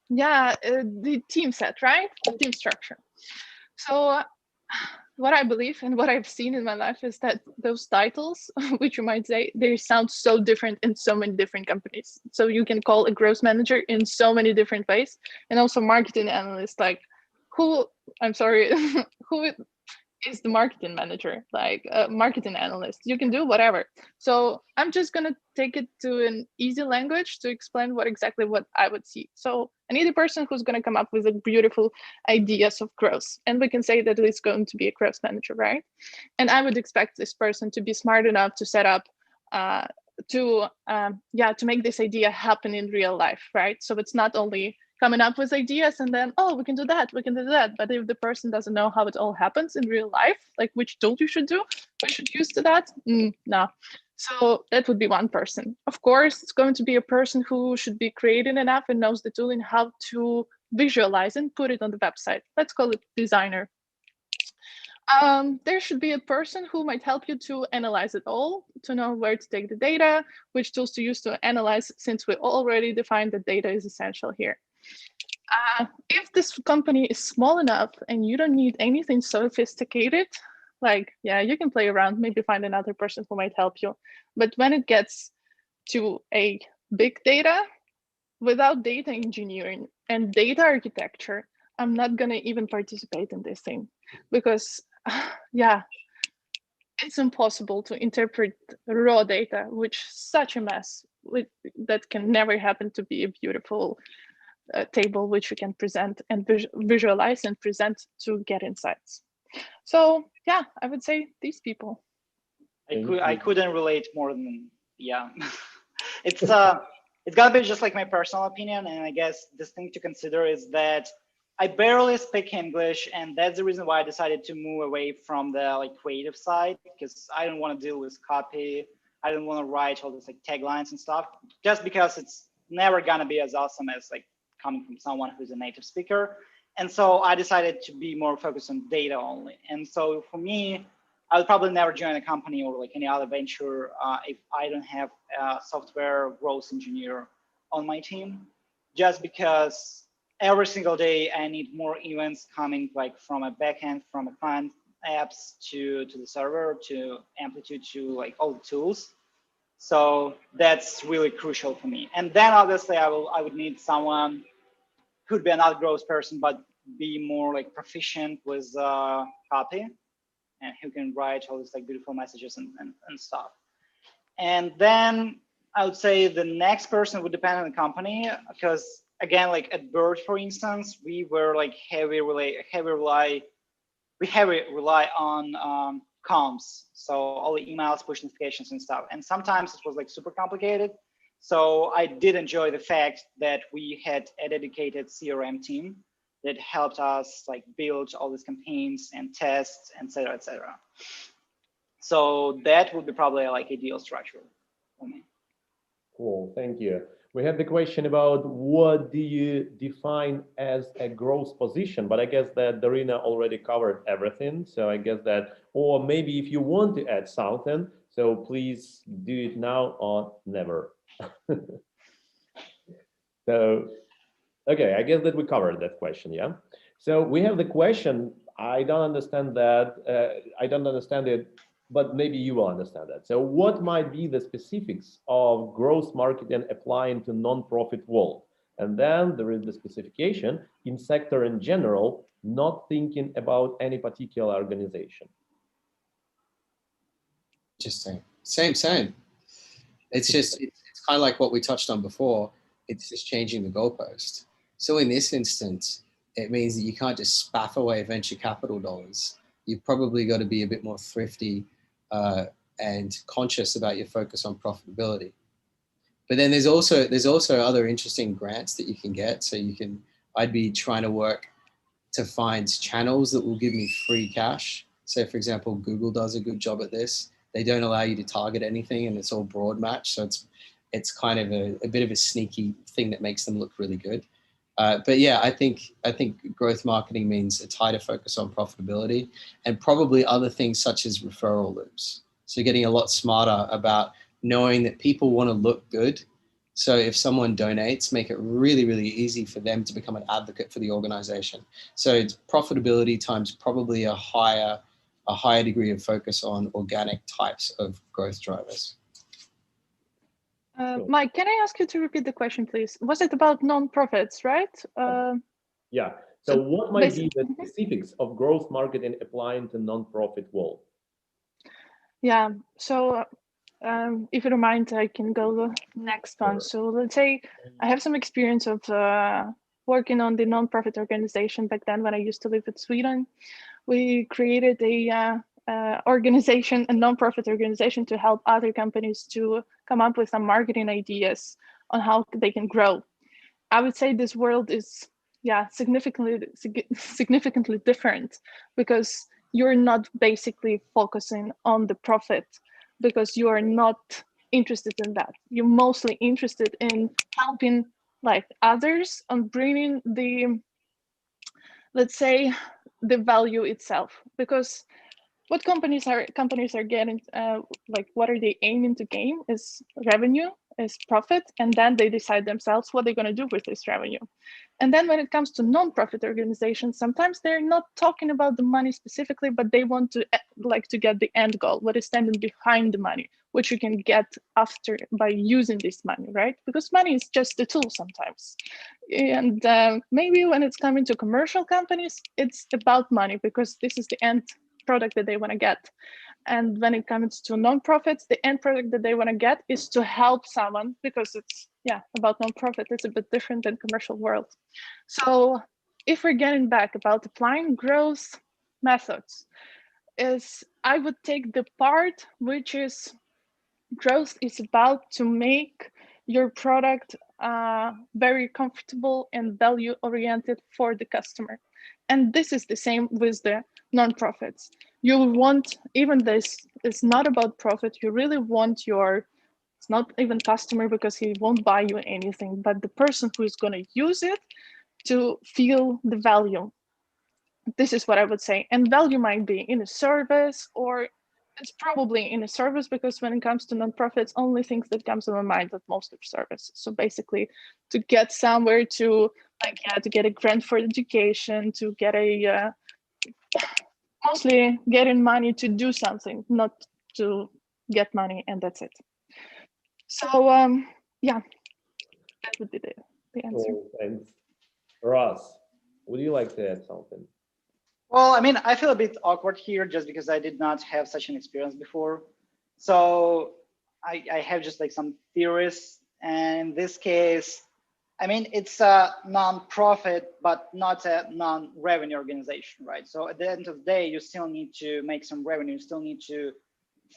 Yeah, the team set, right? The team structure. So what I believe and what I've seen in my life is that those titles, which you might say, they sound so different in so many different companies. So you can call a growth manager in so many different ways, and also marketing analyst, like who is the marketing manager, like a marketing analyst. You can do whatever. So I'm just gonna take it to an easy language to explain what I would see. So I need a person who's gonna come up with a beautiful ideas of growth, and we can say that it's going to be a growth manager, right? And I would expect this person to be smart enough to set up to make this idea happen in real life, right? So it's not only coming up with ideas and then, oh, we can do that. But if the person doesn't know how it all happens in real life, like which tool you should do, we should use to that, no. So that would be one person. Of course, it's going to be a person who should be creative enough and knows the tool and how to visualize and put it on the website. Let's call it designer. There should be a person who might help you to analyze it all, to know where to take the data, which tools to use to analyze, since we already defined that data is essential here. If this company is small enough and you don't need anything sophisticated, like, yeah, you can play around, maybe find another person who might help you. But when it gets to a big data, without data engineering and data architecture, I'm not gonna even participate in this thing, because yeah, it's impossible to interpret raw data, which is such a mess, that can never happen to be a beautiful table which we can present and visualize and present to get insights. So yeah, I would say these people. I couldn't relate more than, yeah. It's gotta be just like my personal opinion, and I guess this thing to consider is that I barely speak English, and that's the reason why I decided to move away from the creative side, because I don't want to deal with copy. I don't want to write all these taglines and stuff, just because it's never gonna be as awesome as coming from someone who's a native speaker. And so I decided to be more focused on data only. And so for me, I would probably never join a company or like any other venture if I don't have a software growth engineer on my team, just because every single day I need more events coming like from a backend, from a client apps to the server, to Amplitude, to like all the tools. So that's really crucial for me. And then obviously I would need someone, could be another growth person, but be more like proficient with copy, and who can write all these like beautiful messages and stuff. And then I would say the next person would depend on the company, because again, like at Bird, for instance, we were like heavy rely on comms, so all the emails, push notifications and stuff. And sometimes it was like super complicated. So I did enjoy the fact that we had a dedicated CRM team that helped us like build all these campaigns and tests, et cetera, et cetera. So that would be probably like ideal structure for me. Cool, thank you. We have the question about what do you define as a growth position, but I guess that Daryna already covered everything. So I guess that, or maybe if you want to add something, so please do it now or never. So, okay, I guess that we covered that question, yeah? So we have the question, I don't understand that, I don't understand it, but maybe you will understand that. So what might be the specifics of growth marketing applying to non-profit world? And then there is the specification in sector in general, not thinking about any particular organization. Interesting. Same. It's just, it's kind of like what we touched on before. It's just changing the goalpost. So in this instance, it means that you can't just spaff away venture capital dollars. You've probably got to be a bit more thrifty and conscious about your focus on profitability. But then there's also other interesting grants that you can get. So I'd be trying to work to find channels that will give me free cash. So for example, Google does a good job at this. They don't allow you to target anything, and it's all broad match. So it's kind of a bit of a sneaky thing that makes them look really good. But yeah, I think growth marketing means a tighter focus on profitability and probably other things such as referral loops. So getting a lot smarter about knowing that people want to look good. So if someone donates, make it really, really easy for them to become an advocate for the organization. So it's profitability times probably a higher degree of focus on organic types of growth drivers. Mike, can I ask you to repeat the question, please? Was it about non-profits, right? Yeah. So what might be the specifics of growth marketing applying to non-profit world? Yeah. So if you don't mind, I can go the next one. So let's say I have some experience of working on the non-profit organization back then when I used to live in Sweden. We created a organization, a non-profit organization, to help other companies to come up with some marketing ideas on how they can grow. I would say this world is, yeah, significantly different, because you're not basically focusing on the profit, because you are not interested in that. You're mostly interested in helping like others on bringing the, let's say, the value itself. Because what companies are getting, like what are they aiming to gain is revenue, is profit, and then they decide themselves what they're going to do with this revenue. And then when it comes to non-profit organizations, sometimes they're not talking about the money specifically, but they want to to get the end goal, what is standing behind the money, which you can get after by using this money, right? Because money is just a tool sometimes. And maybe when it's coming to commercial companies, it's about money, because this is the end product that they want to get. And when it comes to nonprofits, the end product that they want to get is to help someone, because it's, yeah, about nonprofit, it's a bit different than commercial world. So if we're getting back about applying growth methods, is I would take the part which is growth is about to make your product very comfortable and value oriented for the customer. And this is the same with the nonprofits. You want, even this is not about profit, you really want your, it's not even customer, because he won't buy you anything, but the person who is going to use it to feel the value. This is what I would say. And value might be in a service, or it's probably in a service, because when it comes to nonprofits, only things that comes to my mind are most of service. So basically, to get somewhere to, like, yeah, to get a grant for education, to get a mostly getting money to do something, not to get money, and that's it. So yeah, that would be the answer. Cool, thanks. Ross, would you like to add something? Well, I mean, I feel a bit awkward here just because I did not have such an experience before. So I have just like some theories. And in this case, I mean, it's a non-profit, but not a non-revenue organization, right? So at the end of the day, you still need to make some revenue. You still need to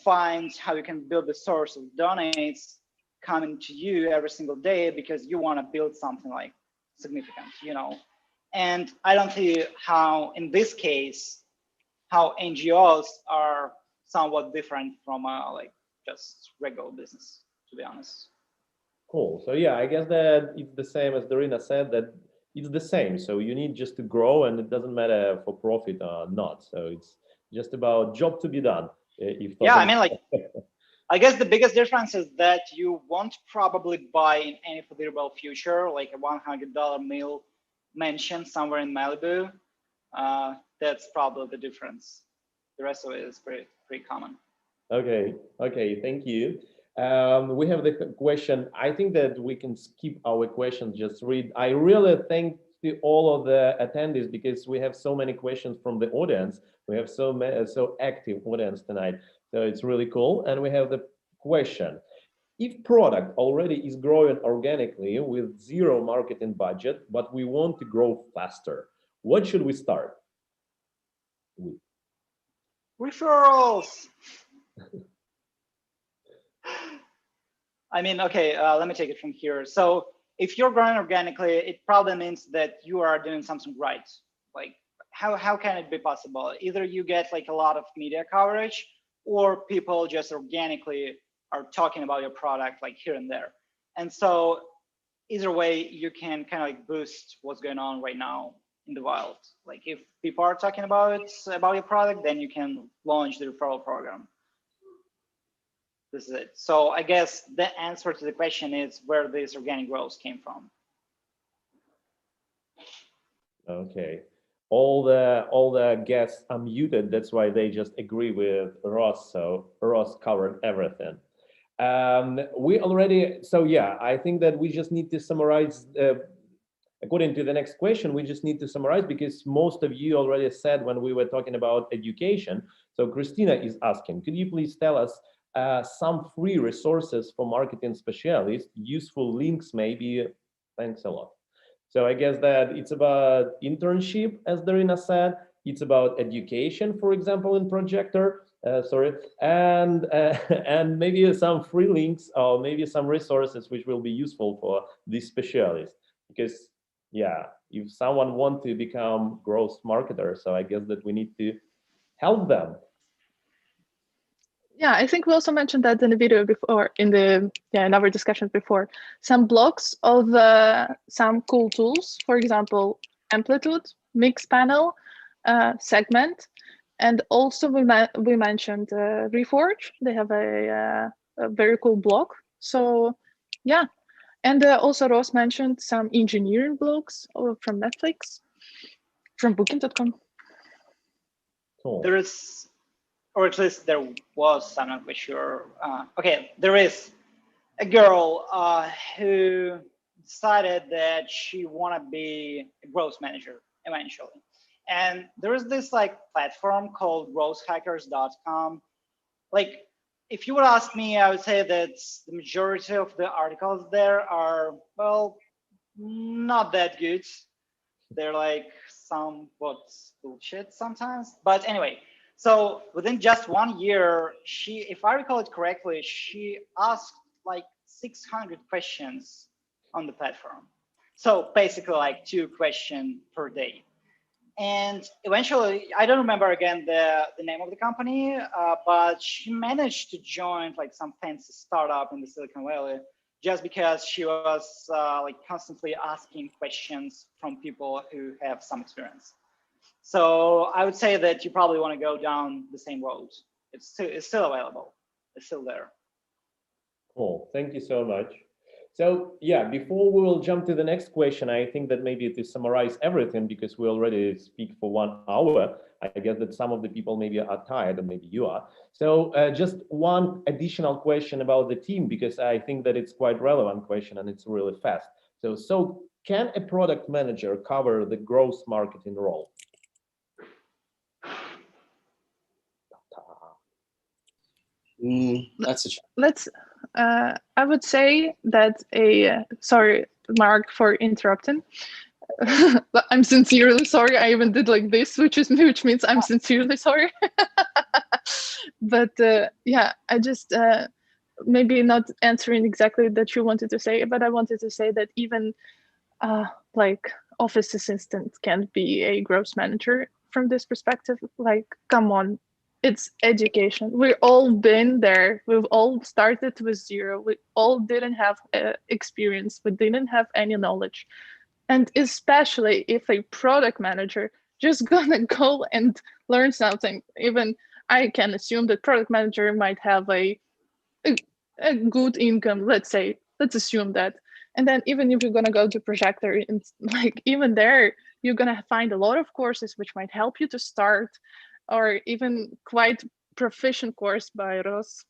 find how you can build the source of donates coming to you every single day, because you want to build something like significant, you know. And I don't see how, in this case, how NGOs are somewhat different from like just regular business, to be honest. Cool. So yeah, I guess that it's the same as Daryna said, that it's the same. So you need just to grow, and it doesn't matter for profit or not. So it's just about job to be done. Yeah, I mean, like, I guess the biggest difference is that you won't probably buy in any foreseeable future like a $100 meal mansion somewhere in Malibu. That's probably the difference. The rest of it is pretty common. Okay, thank you. We have the question. I think that we can skip our questions, just read. I really thank to all of the attendees, because we have so many questions from the audience. We have so active audience tonight. So it's really cool. And we have the question. If product already is growing organically with zero marketing budget, but we want to grow faster, what should we start with? Referrals. I mean, okay, let me take it from here. So if you're growing organically, it probably means that you are doing something right. Like, how can it be possible? Either you get like a lot of media coverage, or people just organically are talking about your product like here and there. And so either way, you can kind of like boost what's going on right now in the wild. Like if people are talking about your product, then you can launch the referral program. This is it. So I guess the answer to the question is where this organic growth came from. Okay. All the guests are muted. That's why they just agree with Ross. So Ross covered everything. We already, so yeah, I think that we just need to summarize, according to the next question, we just need to summarize, because most of you already said when we were talking about education. So Christina is asking, could you please tell us some free resources for marketing specialists, useful links maybe? Thanks a lot. So I guess that it's about internship, as Daryna said. It's about education, for example, in Projector. And maybe some free links, or maybe some resources which will be useful for these specialists. Because yeah, if someone wants to become growth marketer, so I guess that we need to help them. Yeah, I think we also mentioned that in the video before, in our discussions before, some blogs of some cool tools, for example, Amplitude, Mixpanel, Segment, and also we mentioned Reforge. They have a very cool blog. So yeah, and also Ross mentioned some engineering blogs from Netflix, from Booking.com. Cool. There is, or at least there was, I'm not quite sure. Okay, there is a girl who decided that she want to be a growth manager eventually. And there is this like platform called growthhackers.com. Like, if you would ask me, I would say that the majority of the articles there are, well, not that good. They're like somewhat bullshit sometimes. But anyway, so within just 1 year, she, if I recall it correctly, she asked like 600 questions on the platform. So basically like 2 questions per day. And eventually, I don't remember again the name of the company, but she managed to join like some fancy startup in the Silicon Valley. just because she was like constantly asking questions from people who have some experience. So I would say that you probably want to go down the same road. It's still available. It's still there. Cool. Thank you so much. So yeah, before we will jump to the next question, I think that maybe to summarize everything, because we already speak for 1 hour, I guess that some of the people maybe are tired, and maybe you are. So just one additional question about the team, because I think that it's quite relevant question and it's really fast. So can a product manager cover the growth marketing role? That's a Let's. I would say that sorry, Mark, for interrupting. But I'm sincerely sorry. I even did like this, which means I'm sincerely sorry. But yeah, I just maybe not answering exactly that you wanted to say, but I wanted to say that even like office assistant can be a growth manager from this perspective. Like, come on, it's education. We've all been there. We've all started with zero. We all didn't have experience. We didn't have any knowledge. And especially if a product manager just gonna go and learn something, even I can assume that product manager might have a good income, let's assume that. And then even if you're gonna go to Projector, and like even there, you're gonna find a lot of courses which might help you to start, or even quite proficient course by Ross.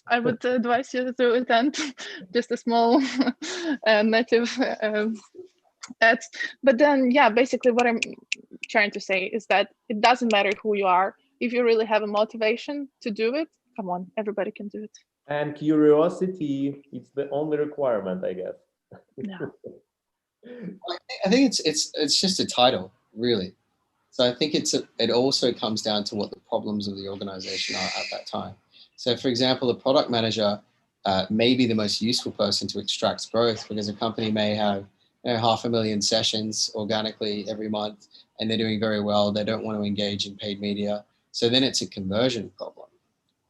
I would advise you to attend just a small native ads. But then, yeah, basically what I'm trying to say is that it doesn't matter who you are. If you really have a motivation to do it, come on, everybody can do it. And curiosity, it's the only requirement, I guess. Yeah. I think it's just a title, really. So I think it also comes down to what the problems of the organization are at that time. So for example, a product manager may be the most useful person to extract growth, because a company may have 500,000 sessions organically every month, and they're doing very well. They don't want to engage in paid media. So then it's a conversion problem.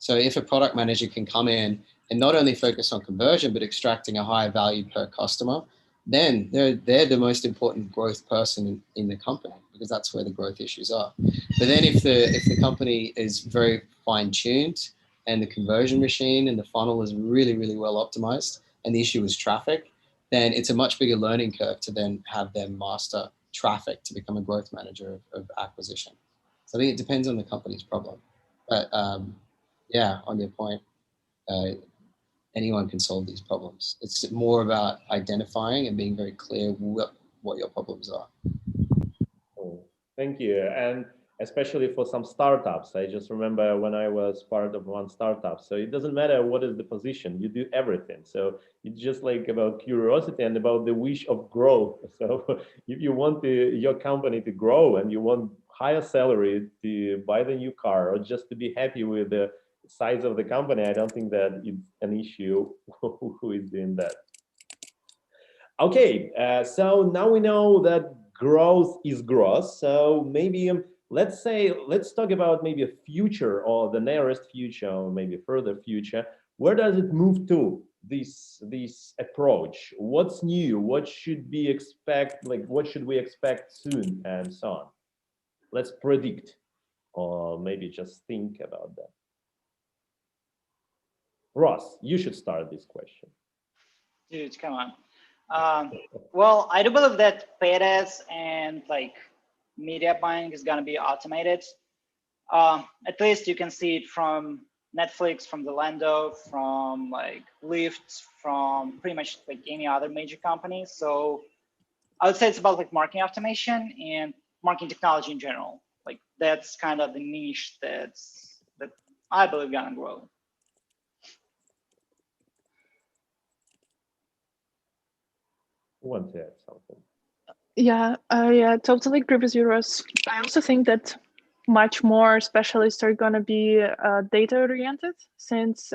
So if a product manager can come in and not only focus on conversion, but extracting a higher value per customer, then they're the most important growth person in the company, because that's where the growth issues are. But then if the company is very fine-tuned, and the conversion machine and the funnel is really, really well optimized, and the issue is traffic, then it's a much bigger learning curve to then have them master traffic to become a growth manager of acquisition. So I think it depends on the company's problem. But yeah, on your point, anyone can solve these problems. It's more about identifying and being very clear what your problems are. Oh, thank you. And especially for some startups, I just remember when I was part of one startup. So it doesn't matter what is the position, you do everything. So it's just like about curiosity and about the wish of growth. So if you want your company to grow and you want higher salary to buy the new car, or just to be happy with the size of the company, I don't think that it's an issue who is doing that. Okay, so now we know that growth is growth. So maybe let's talk about maybe a future, or the nearest future, or maybe further future. Where does it move to, this approach? What's new? What should we expect? Like, what should we expect soon, and so on? Let's predict, or maybe just think about that. Ross, you should start this question. Dude, come on. Well, I do believe that paid ads and like media buying is going to be automated. At least you can see it from Netflix, from Zalando, from like Lyft, from pretty much like any other major company. So I would say it's about like marketing automation and marketing technology in general. Like that's kind of the niche that I believe gonna grow. Who wants to add something? Yeah, I totally agree with you, Ross. I also think that much more specialists are going to be data oriented, since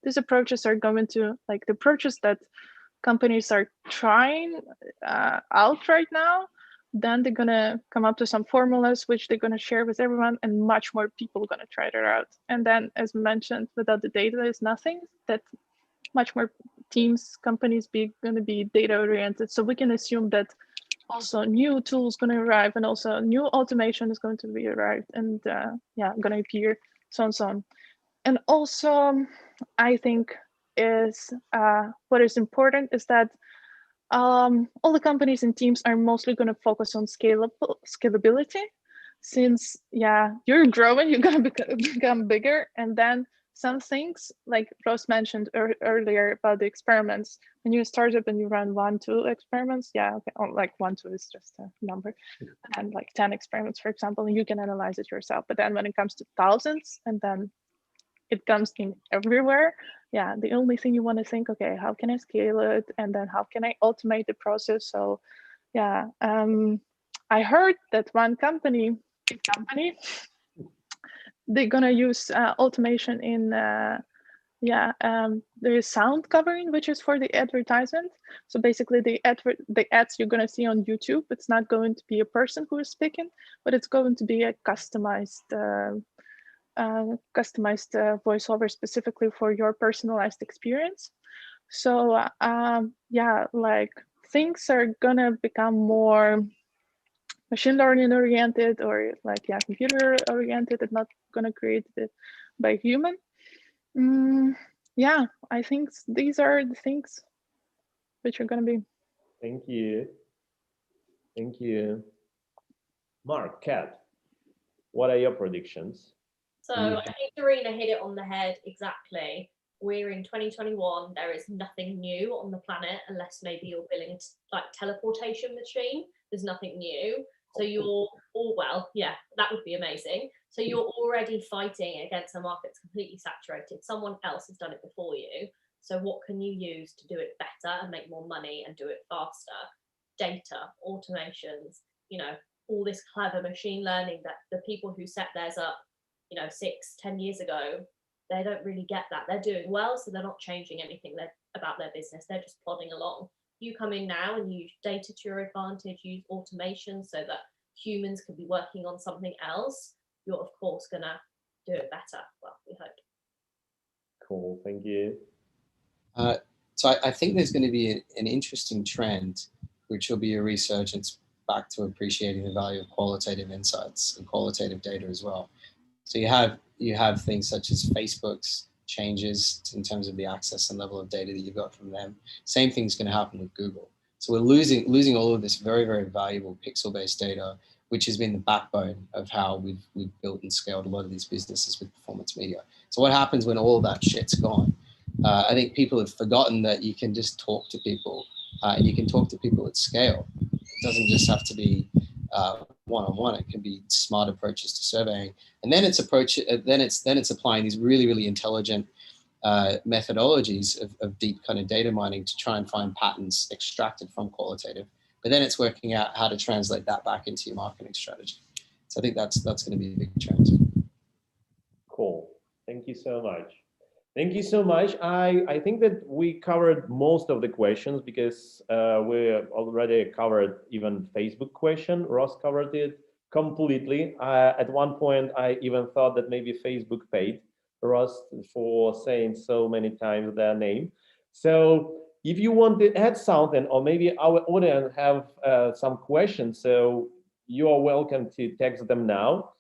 these approaches are going to, like, the approaches that companies are trying out right now, then they're going to come up to some formulas which they're going to share with everyone, and much more people are going to try it out. And then, as mentioned, without the data is nothing. That much more teams, companies going to be data oriented. So we can assume that also new tools going to arrive, and also new automation is going to be arrived, and yeah, going to appear, so on, so on. And also, I think is what is important is that all the companies and teams are mostly going to focus on scalability, since yeah, you're growing, you're going to become bigger, and then some things like Ross mentioned earlier about the experiments. When you're a startup and you run 1-2 experiments, yeah, okay, oh, like 1-2 is just a number, and like 10 experiments, for example, and you can analyze it yourself. But then when it comes to thousands, and then it comes in everywhere, yeah, the only thing you want to think, okay, how can I scale it, and then how can I automate the process? So yeah, I heard that one company, big company, they're gonna use automation in yeah, there is sound covering, which is for the advertisement. So basically the ads you're gonna see on YouTube, it's not going to be a person who is speaking, but it's going to be a customized voiceover specifically for your personalized experience. So yeah, like things are gonna become more machine learning oriented, or like yeah, computer oriented, and not gonna create it by human. Yeah, I think these are the things which are gonna be. Thank you. Thank you. Mark, Kat, what are your predictions? So I think Daryna hit it on the head exactly. We're in 2021. There is nothing new on the planet unless maybe you're building like teleportation machine. There's nothing new. So you're all, well, yeah, that would be amazing. So you're already fighting against a market that's completely saturated. Someone else has done it before you. So what can you use to do it better and make more money and do it faster? Data, automations, you know, all this clever machine learning that the people who set theirs up, you know, 6-10 years ago, they don't really get that. They're doing well, so they're not changing anything about their business. They're just plodding along. You come in now and use data to your advantage, use automation so that humans can be working on something else. You're of course gonna do it better. Well, we hope. Cool, thank you. So I think there's going to be an interesting trend, which will be a resurgence back to appreciating the value of qualitative insights and qualitative data as well. So you have things such as Facebook's changes in terms of the access and level of data that you've got from them. Same thing's going to happen with Google. So we're losing all of this very, very valuable pixel-based data, which has been the backbone of how we've built and scaled a lot of these businesses with performance media. So what happens when all of that shit's gone? I think people have forgotten that you can just talk to people, and you can talk to people at scale. It doesn't just have to be one-on-one. It can be smart approaches to surveying, and then it's applying these really, really intelligent methodologies of deep kind of data mining to try and find patterns extracted from qualitative. But then it's working out how to translate that back into your marketing strategy. So I think that's going to be a big trend. Cool. Thank you so much. Thank you so much. I think that we covered most of the questions because we already covered even Facebook question. Ross covered it completely. At one point, I even thought that maybe Facebook paid Ross for saying so many times their name. So if you want to add something, or maybe our audience have some questions, so you are welcome to text them now.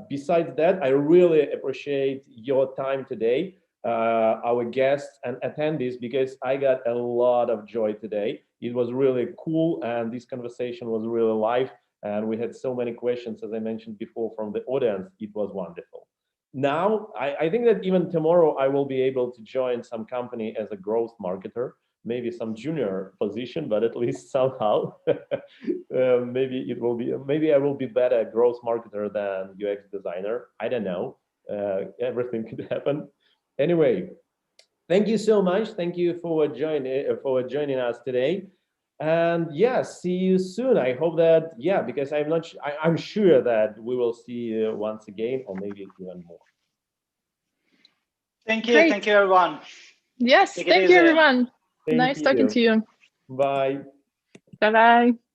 Besides that, I really appreciate your time today, our guests and attendees, because I got a lot of joy today. It was really cool, and this conversation was really live, and we had so many questions, as I mentioned before, from the audience. It was wonderful. Now, I think that even tomorrow I will be able to join some company as a growth marketer, maybe some junior position, but at least somehow, maybe it will be, maybe I will be better growth marketer than UX designer. I don't know. Everything could happen. Anyway, thank you so much. Thank you for joining us today. And yeah, see you soon. I hope that, yeah, because I'm sure that we will see you once again, or maybe even more. Thank you. Great. Thank you, everyone. Yes, thank you, everyone. Nice talking to you. Bye. Bye-bye.